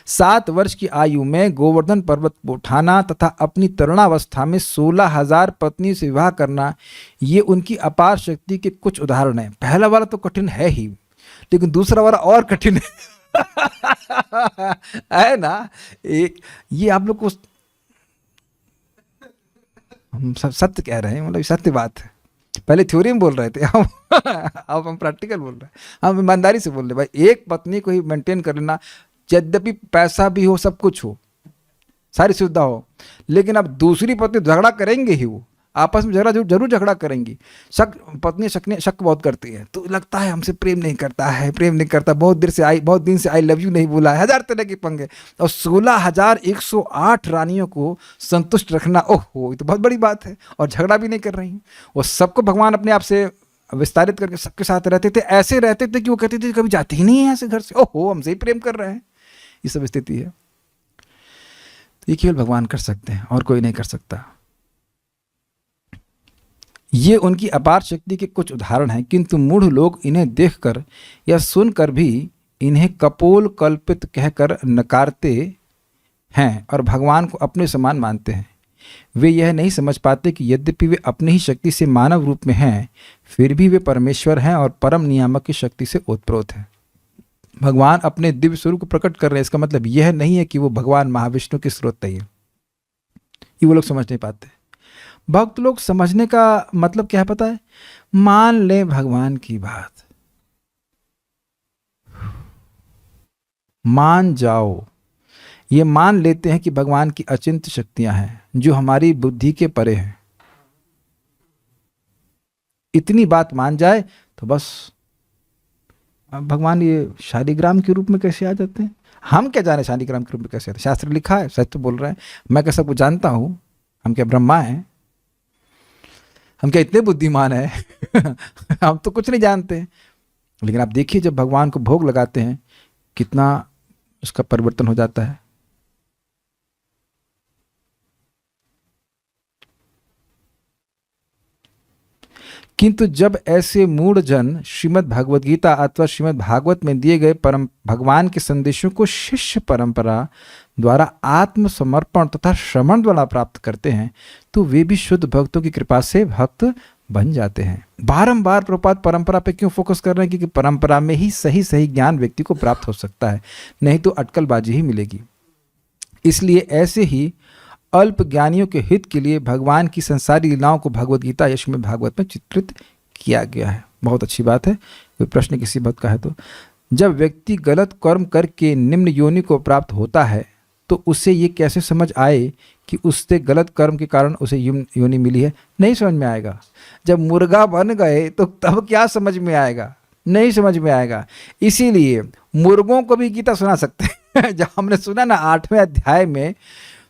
7 वर्ष की आयु में गोवर्धन पर्वत को उठाना तथा अपनी तरुणावस्था में 16,000 पत्नी से विवाह करना, ये उनकी अपार शक्ति के कुछ उदाहरण हैं। पहला वाला तो कठिन है ही, लेकिन दूसरा वाला और कठिन है। है ना? एक ये आप लोग को हम सब सत्य कह रहे हैं, मतलब सत्य बात है। पहले थ्योरी में बोल रहे थे हम, अब हम प्रैक्टिकल बोल रहे हैं, हम ईमानदारी से बोल रहे भाई। एक पत्नी को ही मेंटेन कर लेना, यद्यपि पैसा भी हो, सब कुछ हो, सारी सुविधा हो, लेकिन अब दूसरी पत्नी झगड़ा करेंगे ही, वो आपस में जरूर झगड़ा करेंगी। पत्नी शक बहुत करती है, तो लगता है हमसे प्रेम नहीं करता, बहुत दिन से आई लव यू नहीं बोला है, 1000 तरह के पंगे। और 16,108 रानियों को संतुष्ट रखना, ओहो, ये तो बहुत बड़ी बात है। और झगड़ा भी नहीं कर रही, वो सबको भगवान अपने आप से विस्तारित करके सबके साथ रहते थे। ऐसे रहते थे कि वो कहते थे कभी जाते ही नहीं है ऐसे घर से, ओहो हमसे ही प्रेम कर रहे हैं। ये सब स्थिति है। ये केवल भगवान कर सकते हैं, और कोई नहीं कर सकता। ये उनकी अपार शक्ति के कुछ उदाहरण हैं, किंतु मूढ़ लोग इन्हें देखकर या सुनकर भी इन्हें कपोल कल्पित कहकर नकारते हैं और भगवान को अपने समान मानते हैं। वे यह नहीं समझ पाते कि यद्यपि वे अपनी ही शक्ति से मानव रूप में हैं, फिर भी वे परमेश्वर हैं और परम नियामक की शक्ति से ओतप्रोत हैं। भगवान अपने दिव्य स्वरूप को प्रकट कर रहे हैं, इसका मतलब यह नहीं है कि वो भगवान महाविष्णु के स्रोत ही है। ये वो लोग समझ नहीं पाते। भक्त लोग समझने का मतलब क्या है पता है? मान ले भगवान की बात, मान जाओ। ये मान लेते हैं कि भगवान की अचिंत्य शक्तियां हैं जो हमारी बुद्धि के परे हैं। इतनी बात मान जाए तो बस। अब भगवान ये शालिग्राम के रूप में कैसे आ जाते हैं? हम क्या जाने शालिग्राम के रूप में कैसे आते हैं? शास्त्र लिखा है, सच तो बोल रहे हैं। मैं क्या सब कुछ जानता हूं? हम क्या ब्रह्मा हैं? हम क्या इतने बुद्धिमान हैं? हम तो कुछ नहीं जानते। लेकिन आप देखिए जब भगवान को भोग लगाते हैं कितना उसका परिवर्तन हो जाता है। किंतु जब ऐसे मूढ़ जन श्रीमद् भगवद गीता अथवा श्रीमद् भागवत में दिए गए परम भगवान के संदेशों को शिष्य परंपरा द्वारा आत्मसमर्पण तथा श्रवण द्वारा प्राप्त करते हैं तो वे भी शुद्ध भक्तों की कृपा से भक्त बन जाते हैं। बारंबार प्रभुपाद परंपरा पे क्यों फोकस कर रहे हैं? क्योंकि परंपरा में ही सही सही ज्ञान व्यक्ति को प्राप्त हो सकता है, नहीं तो अटकलबाजी ही मिलेगी। इसलिए ऐसे ही अल्प ज्ञानियों के हित के लिए भगवान की संसारी लीलाओं को भगवद गीता या श्रीमद् भागवत में चित्रित किया गया है। बहुत अच्छी बात है। कोई प्रश्न किसी भक्त का है तो, जब व्यक्ति गलत कर्म करके निम्न योनि को प्राप्त होता है तो उसे ये कैसे समझ आए कि उससे गलत कर्म के कारण उसे योनि मिली है? नहीं समझ में आएगा। जब मुर्गा बन गए तो तब क्या समझ में आएगा? नहीं समझ में आएगा। इसीलिए मुर्गों को भी गीता सुना सकते हैं। जब हमने सुना ना 8वें अध्याय में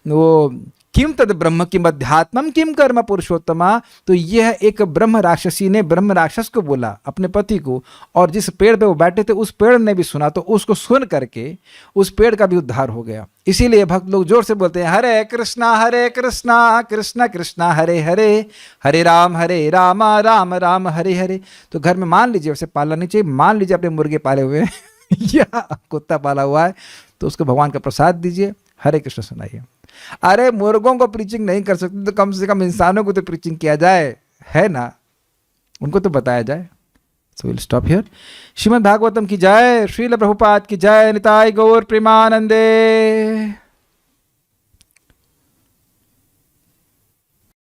वो किम तद ब्रह्म किम अध्यात्मम किम कर्म पुरुषोत्तमा, तो यह एक ब्रह्म राक्षसी ने ब्रह्म राक्षस को बोला, अपने पति को, और जिस पेड़ पे वो बैठे थे उस पेड़ ने भी सुना, तो उसको सुन करके उस पेड़ का भी उद्धार हो गया। इसीलिए भक्त लोग जोर से बोलते हैं हरे कृष्णा कृष्ण कृष्णा हरे हरे, हरे राम राम राम हरे हरे। तो घर में मान लीजिए, वैसे पालना नहीं चाहिए, मान लीजिए अपने मुर्गे पाले हुए हैं या कुत्ता पाला हुआ है, तो उसको भगवान का प्रसाद दीजिए, हरे कृष्ण सुनाइए। अरे मुर्गों को प्रीचिंग नहीं कर सकते तो कम से कम इंसानों को तो प्रीचिंग किया जाए, है ना, उनको तो बताया जाए। So will stop here. Shrimad Bhagavatam की जय, श्रील प्रभुपाद की जय, निताय गौर प्रेमानंदे।